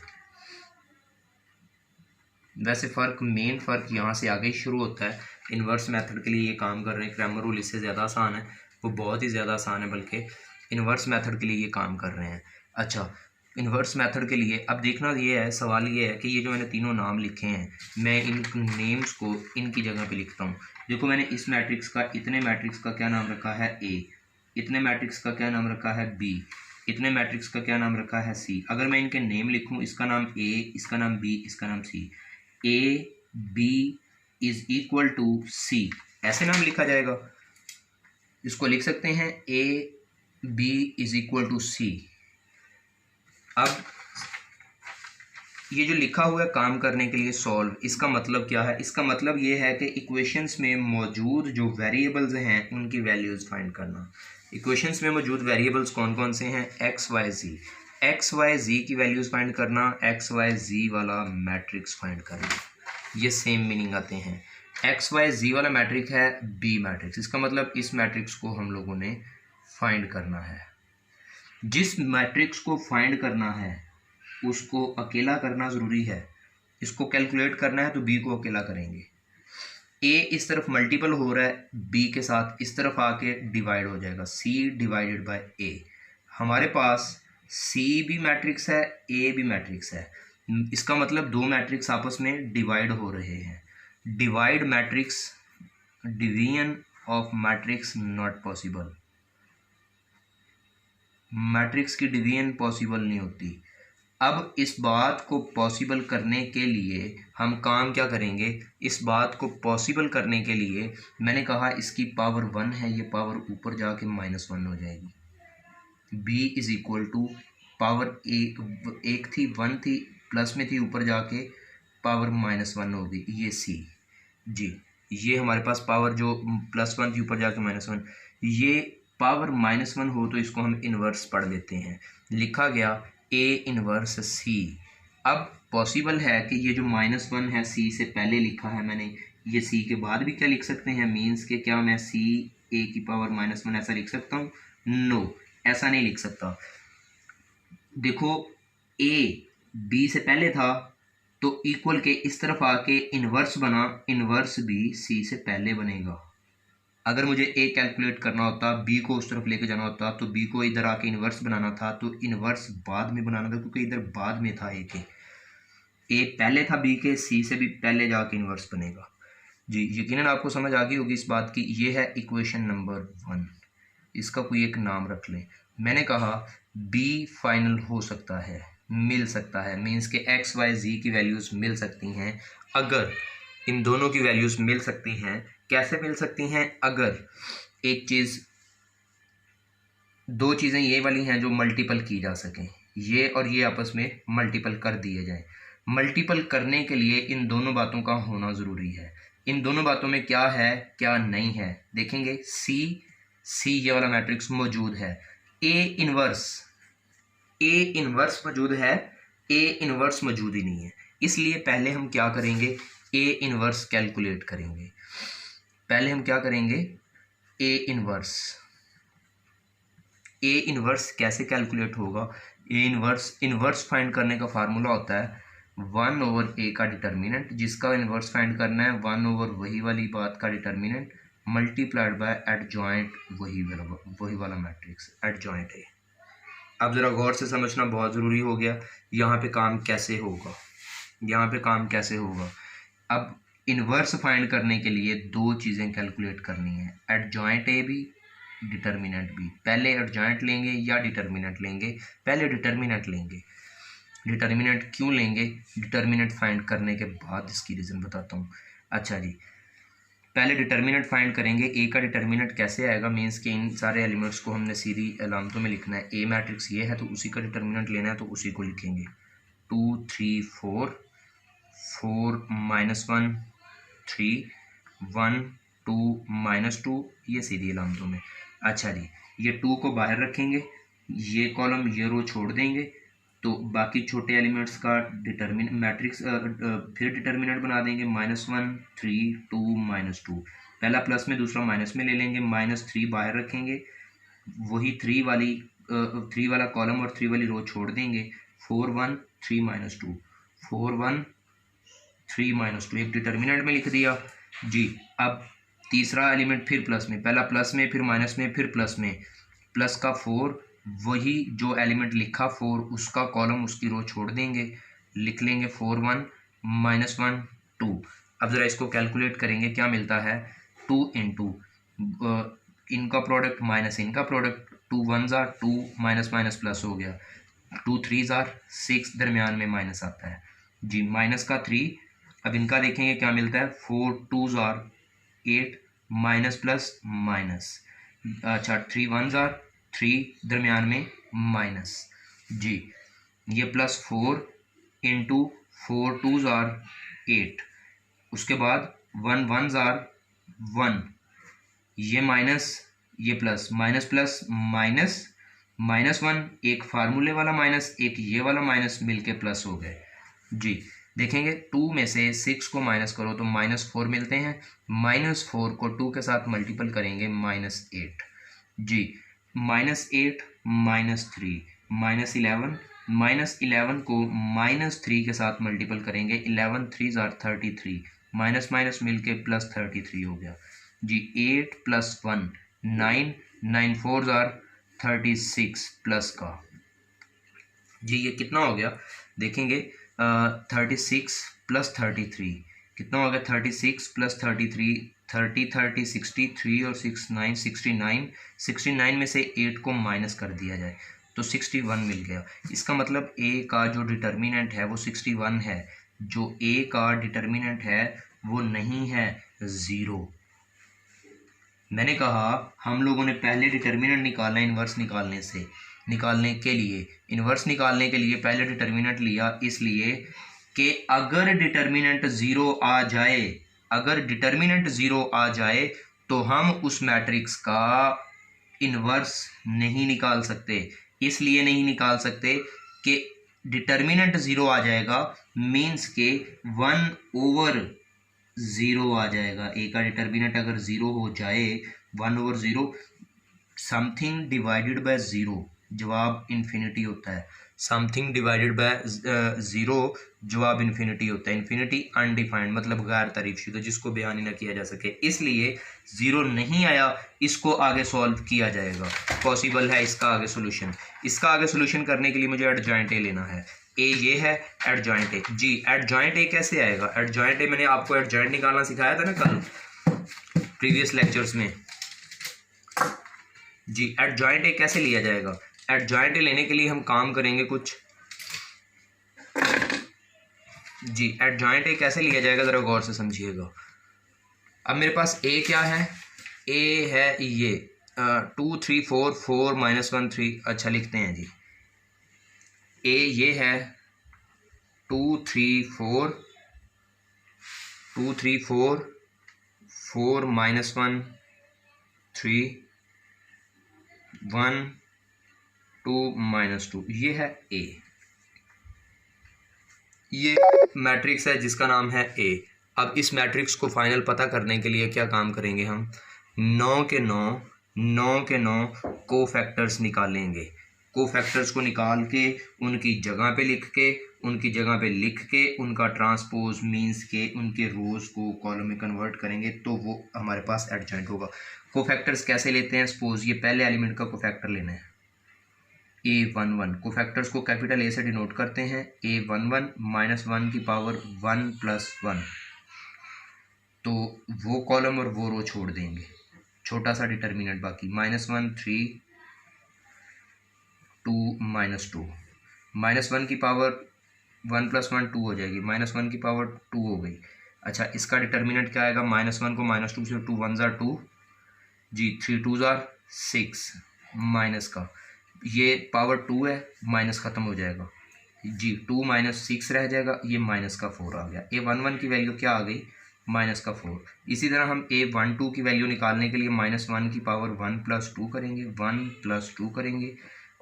वैसे मेन फ़र्क यहाँ से आगे शुरू होता है। इन्वर्स मेथड के लिए ये काम कर रहे हैं, क्रैमर रूल इससे ज़्यादा आसान है, वो बहुत ही ज़्यादा आसान है, बल्कि इन्वर्स मेथड के लिए ये काम कर रहे हैं। अच्छा, इन्वर्स मेथड के लिए अब देखना ये है, सवाल ये है कि ये जो मैंने तीनों नाम लिखे हैं, मैं इन नेम्स को इनकी जगह पे लिखता हूँ। देखो मैंने इस मैट्रिक्स का, इतने मैट्रिक्स का क्या नाम रखा है ए, इतने मैट्रिक्स का क्या नाम रखा है बी, इतने मैट्रिक्स का क्या नाम रखा है सी। अगर मैं इनके नेम लिखूँ, इसका नाम ए, इसका नाम बी, इसका नाम C, A B is equal to C, ऐसे नाम लिखा जाएगा। इसको लिख सकते हैं A B is equal to C. अब ये जो लिखा हुआ है काम करने के लिए सॉल्व, इसका मतलब क्या है? इसका मतलब ये है कि इक्वेशंस में मौजूद जो वेरिएबल्स हैं उनकी वैल्यूज़ फाइंड करना। इक्वेशंस में मौजूद वेरिएबल्स कौन कौन से हैं? एक्स वाई जी, एक्स वाई जी की वैल्यूज़ फाइंड करना, एक्स वाई जी वाला मैट्रिक्स फाइंड करना, ये सेम मीनिंग आते हैं। एक्स वाई जी वाला मैट्रिक्स है बी मैट्रिक्स, इसका मतलब इस मैट्रिक्स को हम लोगों ने फाइंड करना है। जिस मैट्रिक्स को फाइंड करना है उसको अकेला करना ज़रूरी है। इसको कैलकुलेट करना है तो बी को अकेला करेंगे। ए इस तरफ मल्टीपल हो रहा है बी के साथ, इस तरफ आके डिवाइड हो जाएगा, सी डिवाइडेड बाय ए। हमारे पास सी भी मैट्रिक्स है, ए भी मैट्रिक्स है, इसका मतलब दो मैट्रिक्स आपस में डिवाइड हो रहे हैं। Divide matrix, division of matrix not possible, matrix की डिवीजन पॉसिबल नहीं होती। अब इस बात को पॉसिबल करने के लिए हम काम क्या करेंगे? इस बात को पॉसिबल करने के लिए मैंने कहा इसकी पावर 1 है, ये पावर ऊपर जाके -1 हो जाएगी। b is equal to power एक थी 1 थी, प्लस में थी, ऊपर जाके पावर -1 होगी, ये c जी। ये हमारे पास पावर जो +1 थी ऊपर जाके -1, ये पावर -1 हो तो इसको हम इन्वर्स पढ़ लेते हैं। लिखा गया ए इन्वर्स सी। अब पॉसिबल है कि ये जो -1 है सी से पहले लिखा है मैंने, ये सी के बाद भी क्या लिख सकते हैं? मीन्स के क्या मैं सी ए की पावर -1 ऐसा लिख सकता हूँ? नो, ऐसा नहीं लिख सकता। देखो ए बी से पहले था तो इक्वल के इस तरफ आके इन्वर्स बना, इन्वर्स भी सी से पहले बनेगा। अगर मुझे ए कैलकुलेट करना होता, बी को उस तरफ लेके जाना होता, तो बी को इधर आके इन्वर्स बनाना था, तो इन्वर्स बाद में बनाना था क्योंकि इधर बाद में था ए के। ए पहले था बी के, सी से भी पहले जाके इन्वर्स बनेगा जी। यकीनन आपको समझ आ गई होगी इस बात की। ये है इक्वेशन नंबर 1, इसका कोई एक नाम रख लें। मैंने कहा बी फाइनल हो सकता है, मिल सकता है, मीन्स के एक्स वाई जी की वैल्यूज़ मिल सकती हैं। अगर इन दोनों की वैल्यूज़ मिल सकती हैं, कैसे मिल सकती हैं? अगर एक चीज़, दो चीज़ें ये वाली हैं जो मल्टीपल की जा सकें, ये और ये आपस में मल्टीपल कर दिए जाएं। मल्टीपल करने के लिए इन दोनों बातों का होना ज़रूरी है। इन दोनों बातों में क्या है क्या नहीं है देखेंगे। सी ये वाला मैट्रिक्स मौजूद है, ए इन्वर्स मौजूद है, ए इन्वर्स मौजूद ही नहीं है। इसलिए पहले हम क्या करेंगे? ए इन्वर्स कैलकुलेट करेंगे। पहले हम क्या करेंगे? ए इन्वर्स कैसे कैलकुलेट होगा? ए इन्वर्स फाइंड करने का फार्मूला होता है 1/a का डिटर्मिनेंट, जिसका इन्वर्स फाइंड करना है 1/, वही वाली बात का डिटर्मिनेंट, मल्टीप्लाइड बाय एडजॉइंट, वही वाला मैट्रिक्स एडजॉइंट है। अब ज़रा गौर से समझना बहुत ज़रूरी हो गया। यहाँ पे काम कैसे होगा? अब इन्वर्स फाइंड करने के लिए दो चीज़ें कैलकुलेट करनी है, एडजॉइंट ए भी, डिटर्मिनेंट भी। पहले एडजॉइंट लेंगे या डिटर्मिनेंट लेंगे? पहले डिटर्मिनेंट लेंगे। डिटर्मिनेंट क्यों लेंगे, डिटर्मिनेंट फाइंड करने के बाद इसकी रीज़न बताता हूँ। अच्छा जी, पहले डिटर्मिनेंट फाइंड करेंगे। ए का डिटर्मिनेंट कैसे आएगा, मीन्स कि इन सारे एलिमेंट्स को हमने सीधी अलामतों में लिखना है। ए मैट्रिक्स ये है तो उसी का डिटर्मिनेंट लेना है, तो उसी को लिखेंगे 2 3 4 4 -1 3 1 2 -2, ये सीधी अलामतों में। अच्छा जी, ये 2 को बाहर रखेंगे, ये कॉलम ये रो छोड़ देंगे, तो बाकी छोटे एलिमेंट्स का मैट्रिक्स फिर डिटर्मिनेंट बना देंगे -1 3 2 -2। पहला प्लस में दूसरा माइनस में ले लेंगे, -3 बाहर रखेंगे, वही 3 वाला कॉलम और 3 वाली रो छोड़ देंगे, 4 1 3 -2 4 1 3 -2, एक डिटर्मिनेंट में लिख दिया जी। अब तीसरा एलिमेंट फिर प्लस में, पहला प्लस में फिर माइनस में फिर प्लस में, प्लस का 4, वही जो एलिमेंट लिखा 4 उसका कॉलम उसकी रो छोड़ देंगे, लिख लेंगे 4 1 -1 2। अब ज़रा इसको कैलकुलेट करेंगे, क्या मिलता है, 2 इंटू इनका प्रोडक्ट माइनस इनका प्रोडक्ट, 2 1 2 माइनस माइनस प्लस हो गया, 2 3 6, दरमियान में माइनस आता है जी, माइनस का 3। अब इनका देखेंगे क्या मिलता है, 4 2 8 माइनस प्लस माइनस, अच्छा 3 1 3, दरमियान में माइनस जी, ये +4 इंटू 4 2 8, उसके बाद 1 1 1, ये माइनस ये प्लस, माइनस प्लस माइनस -1, एक फार्मूले वाला माइनस एक ये वाला माइनस मिलके प्लस हो गए जी। देखेंगे 2 में से 6 को माइनस करो तो -4 मिलते हैं, -4 को 2 के साथ मल्टीपल करेंगे -8 जी, -8 -3 -11 को -3 के साथ मल्टीपल करेंगे, 11 3 33, माइनस माइनस मिलके +33 हो गया जी। 8 + 1 9 9 4 36 प्लस का जी, ये कितना हो गया देखेंगे, 36 + 33 कितना हो गया, 36 + 33 30 30 63 और 6 9 69 में से 8 को माइनस कर दिया जाए तो 61 मिल गया। इसका मतलब ए का जो डिटर्मिनेंट है वो 61 है, जो ए का डिटर्मिनेंट है वो नहीं है 0। मैंने कहा हम लोगों ने पहले डिटर्मिनेंट निकालना, इन्वर्स निकालने के लिए पहले डिटर्मिनेंट लिया, इसलिए कि अगर डिटर्मिनेंट 0 आ जाए तो हम उस मैट्रिक्स का इन्वर्स नहीं निकाल सकते। इसलिए नहीं निकाल सकते कि डिटर्मिनेंट 0 आ जाएगा, मीन्स के 1/0 आ जाएगा। ए का डिटर्मिनेंट अगर 0 हो जाए, 1/0 समथिंग डिवाइडेड बाय 0 जवाब इन्फिनिटी होता है, समथिंग डिवाइडेड बाय 0 जवाब इन्फिनिटी होता है। इन्फिनिटी अनडिफाइंड मतलब गैर तारीफशुदा, जिसको बयान ही ना किया जा सके, इसलिए 0 नहीं आया, इसको आगे सॉल्व किया जाएगा, पॉसिबल है इसका आगे सोल्यूशन। इसका आगे सोल्यूशन करने के लिए मुझे एडजॉइंट ए लेना है, ए ये है एडजॉइंट ए जी। एडजॉइंट ए कैसे आएगा, एडजॉइंट ए मैंने आपको एडजॉइंट निकालना सिखाया था ना कल प्रीवियस लेक्चर्स में जी। एडजॉइंट ए कैसे लिया जाएगा, एडजॉइंट ए लेने के लिए हम काम करेंगे कुछ जी। एडजॉइंट ए कैसे लिया जाएगा ज़रा गौर से समझिएगा। अब मेरे पास ए क्या है, ए है ये 2 3 4 4 -1 3, अच्छा लिखते हैं जी। ए ये है 2 3 4 4 4 -1 3 1 2 -2, ये है ए, ये मैट्रिक्स है जिसका नाम है ए। अब इस मैट्रिक्स को फाइनल पता करने के लिए क्या काम करेंगे हम, 9 के 9 कोफैक्टर्स निकालेंगे। कोफैक्टर्स को निकाल के उनकी जगह पे लिख के उनका ट्रांसपोज मींस के उनके रोज को कॉलम में कन्वर्ट करेंगे, तो वो हमारे पास एडजॉइंट होगा। कोफैक्टर्स कैसे लेते हैं, सपोज ये पहले एलिमेंट का कोफैक्टर लेना है A11, कोफैक्टर्स को कैपिटल ए से डिनोट करते हैं, A11 -1 की पावर 1 + 1, तो वो कॉलम और वो रो छोड़ देंगे, छोटा सा डिटर्मिनेंट बाकी, -1 3 2 -2, -1 की पावर 1 + 1 2 हो जाएगी, -1 की पावर 2 हो गई। अच्छा, इसका डिटर्मिनेंट क्या आएगा, -1 को -2 से 2 1 ज़ा 2 जी, 3 2 ज़ा 6 माइनस का ये पावर 2 है, माइनस ख़त्म हो जाएगा जी, 2 - 6 रह जाएगा, ये -4 आ गया। A11 की वैल्यू क्या आ गई, -4। इसी तरह हम A12 की वैल्यू निकालने के लिए -1 की पावर 1 + 2 करेंगे, 1 + 2 करेंगे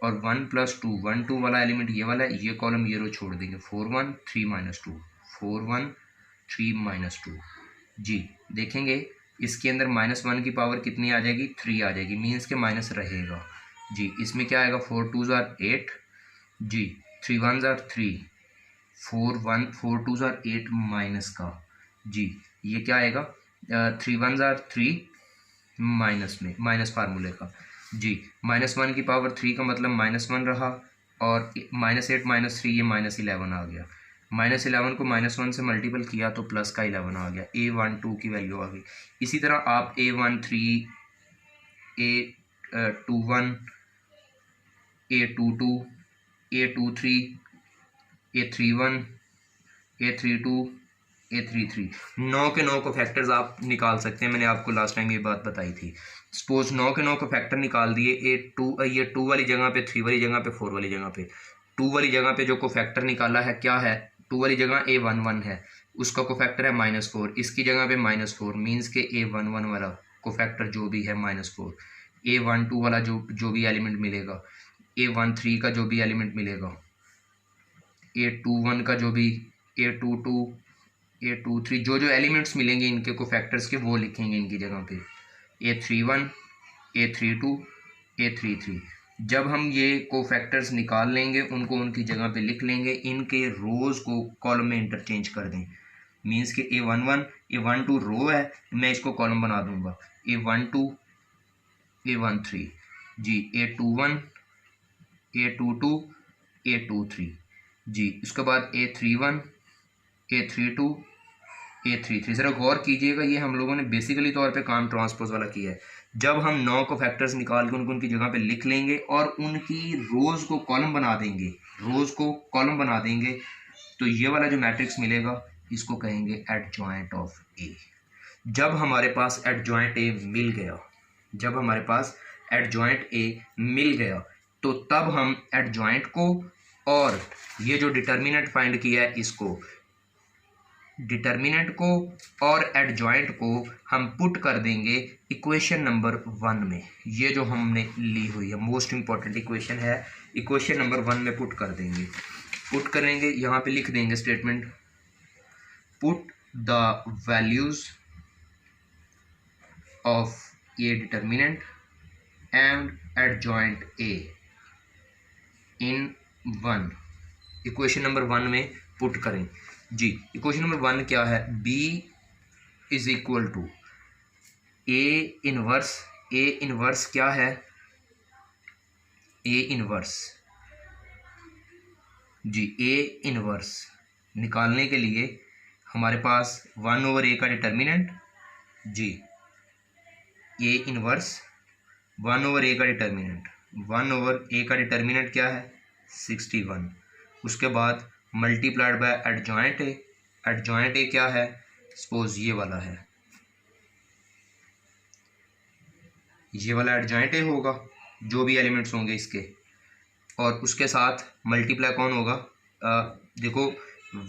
और 1 + 2 1 2 वाला एलिमेंट ये वाला है, ये कॉलम ये रो छोड़ देंगे, 4 1 3 - 2 4 1 3 - 2 जी। देखेंगे इसके अंदर -1 की पावर कितनी आ जाएगी, 3 आ जाएगी, मीन्स के माइनस रहेगा जी। इसमें क्या आएगा, 4 2 ज़ा 8 जी, 3 1 ज़ा 3 4 2 ज़ा 8 माइनस का जी, ये क्या आएगा 3 1 ज़ा 3 माइनस में माइनस फार्मूले का जी। -1 की पावर 3 का मतलब -1 रहा और -8 - 3 ये -11 आ गया। -11 को -1 से मल्टीपल किया तो प्लस का 11 आ गया, A12 की वैल्यू आ गई। इसी तरह आप A13 A21 A22 A23 A31 A32 A33 9 के 9 को फैक्टर्स आप निकाल सकते हैं। मैंने आपको लास्ट टाइम ये बात बताई थी। सपोज 9 के 9 को फैक्टर निकाल दिए, ये 2 वाली जगह पे, 3 वाली जगह पे, 4 वाली जगह पे। 2 वाली जगह पे जो को फैक्टर निकाला है क्या है, 2 वाली जगह A11 है, उसका को फैक्टर है -4, इसकी जगह पे -4 मीन्स के A11 वाला को फैक्टर जो भी है -4, A12 वाला जो भी एलिमेंट मिलेगा, A13 का जो भी एलिमेंट मिलेगा, A21 का जो भी, A22 A23 जो एलिमेंट्स मिलेंगे इनके को फैक्टर्स के वो लिखेंगे इनकी जगह पे, A31 A32 A33। जब हम ये को फैक्टर्स निकाल लेंगे उनको उनकी जगह पे लिख लेंगे, इनके रोज़ को कॉलम में इंटरचेंज कर दें, मीन्स के A12 रो है, मैं इसको कॉलम बना दूंगा, A12 A13 जी, A21 A22 A23 जी। उसके बाद A31 A32 A33। ज़रा गौर कीजिएगा, ये हम लोगों ने बेसिकली तौर पे काम ट्रांसपोज वाला किया है। जब हम 9 को फैक्टर्स निकाल के उनको उनकी जगह पे लिख लेंगे और उनकी रोज़ को कॉलम बना देंगे, रोज़ को कॉलम बना देंगे, तो ये वाला जो मैट्रिक्स मिलेगा इसको कहेंगे एडजॉइंट ऑफ ए। जब हमारे पास एडजॉइंट ए मिल गया, जब हमारे पास एडजॉइंट ए मिल गया तो तब हम एडजॉइंट को और ये जो डिटर्मिनेंट फाइंड किया है इसको, डिटर्मिनेंट को और एडजॉइंट को हम पुट कर देंगे इक्वेशन नंबर 1 में। ये जो हमने ली हुई है मोस्ट इंपॉर्टेंट इक्वेशन है, इक्वेशन नंबर 1 में पुट कर देंगे। पुट करेंगे, यहाँ पे लिख देंगे statement, put the values of A determinant and adjoint A in 1। Equation number 1 में पुट करें जी। इक्वेशन नंबर 1 क्या है, B is equal to A inverse क्या है, A inverse ji. A inverse निकालने के लिए हमारे पास 1/a का determinant ji, A inverse 1/a का डिटर्मिनेंट, 1/a का डिटर्मिनेंट क्या है 61। उसके बाद multiplied by adjoint A, adjoint A क्या है, सपोज ये वाला है, ये वाला एडजॉइंट ए होगा जो भी एलिमेंट्स होंगे इसके, और उसके साथ मल्टीप्लाई कौन होगा, देखो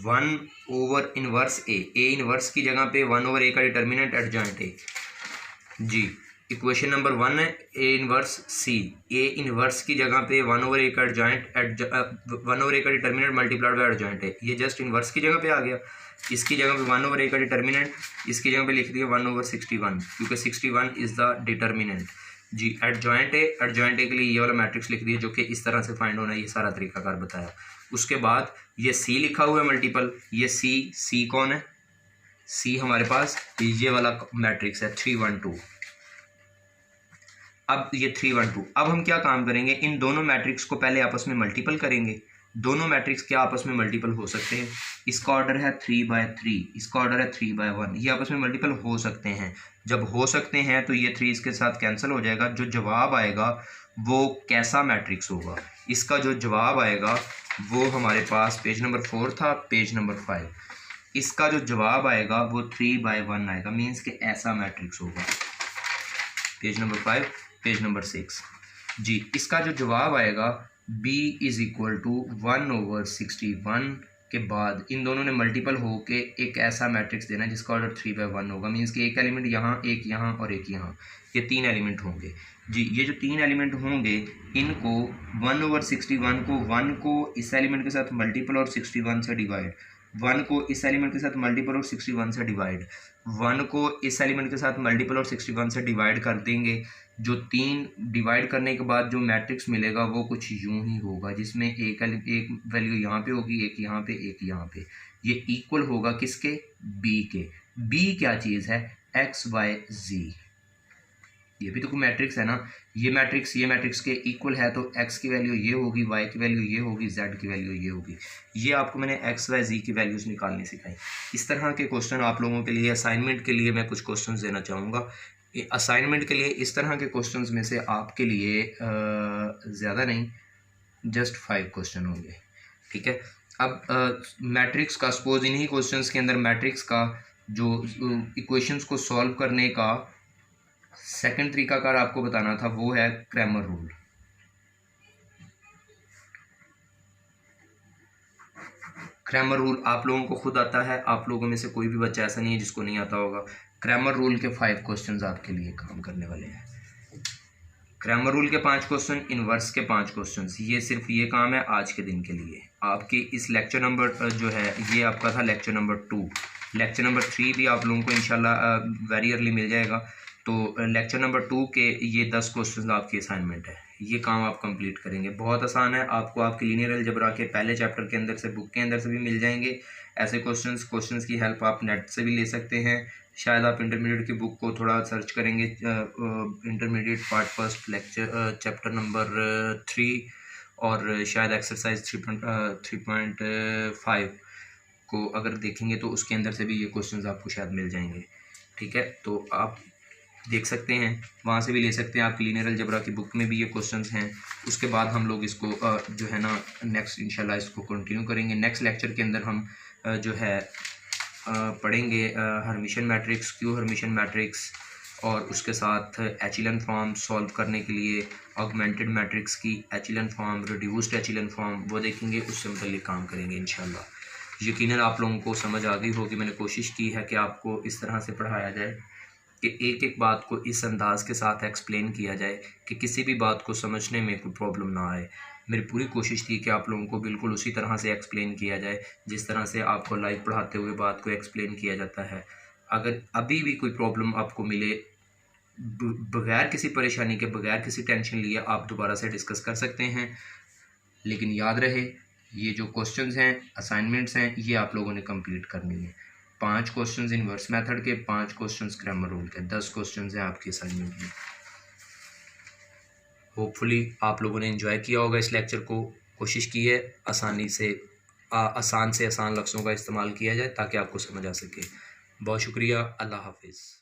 1/इनवर्स ए, ए इनवर्स की जगह पे 1/a का डिटर्मिनेंट एडजॉइंट ए जी। इक्वेशन नंबर 1 है A inverse C, A inverse की जगह पे 1/a का एडजॉइंट 1/a का डिटर्मिनेंट मल्टीप्लाइड बाय एडजॉइंट है, ये जस्ट इनवर्स की जगह पे आ गया। इसकी जगह पे 1/a का डिटर्मिनेंट, इसकी जगह पे लिख दिया 1/61 क्योंकि 61 इज द डिटर्मिनेंट जी। एडजॉइंट ए के लिए ये वाला मैट्रिक्स लिख दिया जो कि इस तरह से फाइंड होना है, ये सारा तरीकाकार बताया। उसके बाद ये सी लिखा हुआ है मल्टीपल, ये सी कौन है, सी हमारे पास ये वाला मैट्रिक्स है 3 1 2। अब ये 3 1 2, अब हम क्या काम करेंगे, इन दोनों मैट्रिक्स को पहले आपस में मल्टीपल करेंगे। दोनों मैट्रिक्स क्या आपस में मल्टीपल हो सकते हैं, इसका ऑर्डर है 3/3, इसका ऑर्डर है 3/1, ये आपस में मल्टीपल हो सकते हैं। जब हो सकते हैं तो ये 3 इसके साथ कैंसिल हो जाएगा, जो जवाब आएगा वो कैसा मैट्रिक्स होगा, इसका जो जवाब आएगा वो हमारे पास पेज नंबर 4 था, पेज नंबर 5। इसका जो जवाब आएगा वो 3/1 आएगा, मीन्स कि ऐसा मैट्रिक्स होगा। पेज नंबर 5, पेज नंबर 6 जी। इसका जो जवाब आएगा b इज इक्वल टू 1/61 के बाद इन दोनों ने मल्टीपल होके एक ऐसा मैट्रिक्स देना जिसका ऑर्डर 3/1 होगा, मीन्स कि एक एलिमेंट यहाँ, एक यहाँ और एक यहाँ, ये 3 एलिमेंट होंगे जी। ये जो 3 एलिमेंट होंगे इनको 1/61 को 1 को इस एलिमेंट के साथ मल्टीपल और 61 से डिवाइड, 1 को इस एलिमेंट के साथ मल्टीपल और 61 से डिवाइड, 1 को इस एलिमेंट के साथ मल्टीपल और 61 से डिवाइड कर देंगे। जो 3 डिवाइड करने के बाद जो मैट्रिक्स मिलेगा वो कुछ यूं ही होगा, जिसमें एक वैल्यू यहाँ पे होगी, एक यहाँ पे, एक यहाँ पे। ये इक्वल होगा किसके? बी के। बी क्या चीज़ है? एक्स वाई जी। ये भी तो कोई मैट्रिक्स है ना। ये मैट्रिक्स के इक्वल है, तो एक्स की वैल्यू ये होगी, वाई की वैल्यू ये होगी, जेड की वैल्यू ये होगी। ये आपको मैंने एक्स वाई जी की वैल्यूज़ निकालनी सिखाई। इस तरह के क्वेश्चन आप लोगों के लिए असाइनमेंट के लिए मैं कुछ क्वेश्चन देना चाहूँगा। असाइनमेंट के लिए इस तरह के क्वेश्चंस में से आपके लिए ज़्यादा नहीं, जस्ट 5 क्वेश्चन होंगे, ठीक है। अब मैट्रिक्स का, सपोज इन्हीं क्वेश्चंस के अंदर मैट्रिक्स का जो इक्वेशंस को सॉल्व करने का सेकंड तरीकाकार आपको बताना था, वो है क्रैमर रूल। क्रैमर रूल आप लोगों को खुद आता है, आप लोगों में से कोई भी बच्चा ऐसा नहीं है जिसको नहीं आता होगा। क्रैमर रूल के 5 क्वेश्चंस आपके लिए काम करने वाले हैं। क्रैमर रूल के 5 क्वेश्चन, इनवर्स के 5 क्वेश्चंस, ये सिर्फ ये काम है आज के दिन के लिए। आपकी इस लेक्चर नंबर जो है ये आपका था लेक्चर नंबर 2। लेक्चर नंबर 3 भी आप लोगों को इंशाल्लाह वेरी अर्ली मिल जाएगा। तो लेक्चर नंबर 2 के ये 10 क्वेश्चन आपकी असाइनमेंट है, ये काम आप कंप्लीट करेंगे। बहुत आसान है, आपको आपके लीनियर अलजेब्रा के पहले चैप्टर के अंदर से, बुक के अंदर से भी मिल जाएंगे ऐसे क्वेश्चंस की हेल्प आप नेट से भी ले सकते हैं। शायद आप इंटरमीडिएट की बुक को थोड़ा सर्च करेंगे, intermediate part first lecture chapter number 3 और शायद एक्सरसाइज 3.5 को अगर देखेंगे तो उसके अंदर से भी ये क्वेश्चंस आपको शायद मिल जाएंगे, ठीक है। तो आप देख सकते हैं, वहाँ से भी ले सकते हैं। आपकी लीनियर अलजेब्रा की बुक में भी ये क्वेश्चंस हैं। उसके बाद हम लोग इसको जो है ना नेक्स्ट इंशाल्लाह इसको कंटिन्यू करेंगे। नेक्स्ट लेक्चर के अंदर हम जो है पढ़ेंगे Hermitian matrix, Q Hermitian matrix, और उसके साथ एचिलन फॉर्म सॉल्व करने के लिए ऑगमेंटेड मैट्रिक्स की echelon form, reduced echelon form, वो देखेंगे, उससे मुतल्लिक काम करेंगे इंशाल्लाह। यकीनन आप लोगों को समझ आ गई होगी। मैंने कोशिश की है कि आपको इस तरह से पढ़ाया जाए कि एक एक बात को इस अंदाज़ के साथ एक्सप्लेन किया जाए कि किसी भी बात को समझने में कोई प्रॉब्लम ना आए। मेरी पूरी कोशिश थी कि आप लोगों को बिल्कुल उसी तरह से एक्सप्लेन किया जाए जिस तरह से आपको लाइव पढ़ाते हुए बात को एक्सप्लेन किया जाता है। अगर अभी भी कोई प्रॉब्लम आपको मिले, बगैर किसी परेशानी के, बगैर किसी टेंशन लिए आप दोबारा से डिस्कस कर सकते हैं। लेकिन याद रहे, ये जो क्वेश्चंस हैं, असाइनमेंट्स हैं, ये आप लोगों ने कंप्लीट करनी है। 5 क्वेश्चंस इनवर्स मेथड के, 5 क्वेश्चंस क्रैमर रूल के, 10 क्वेश्चंस हैं आपकी असाइनमेंट में। होपफुली आप लोगों ने एंजॉय किया होगा इस लेक्चर को। कोशिश की है आसान से आसान लफ्ज़ों का इस्तेमाल किया जाए ताकि आपको समझ आ सके। बहुत शुक्रिया। अल्लाह हाफिज़।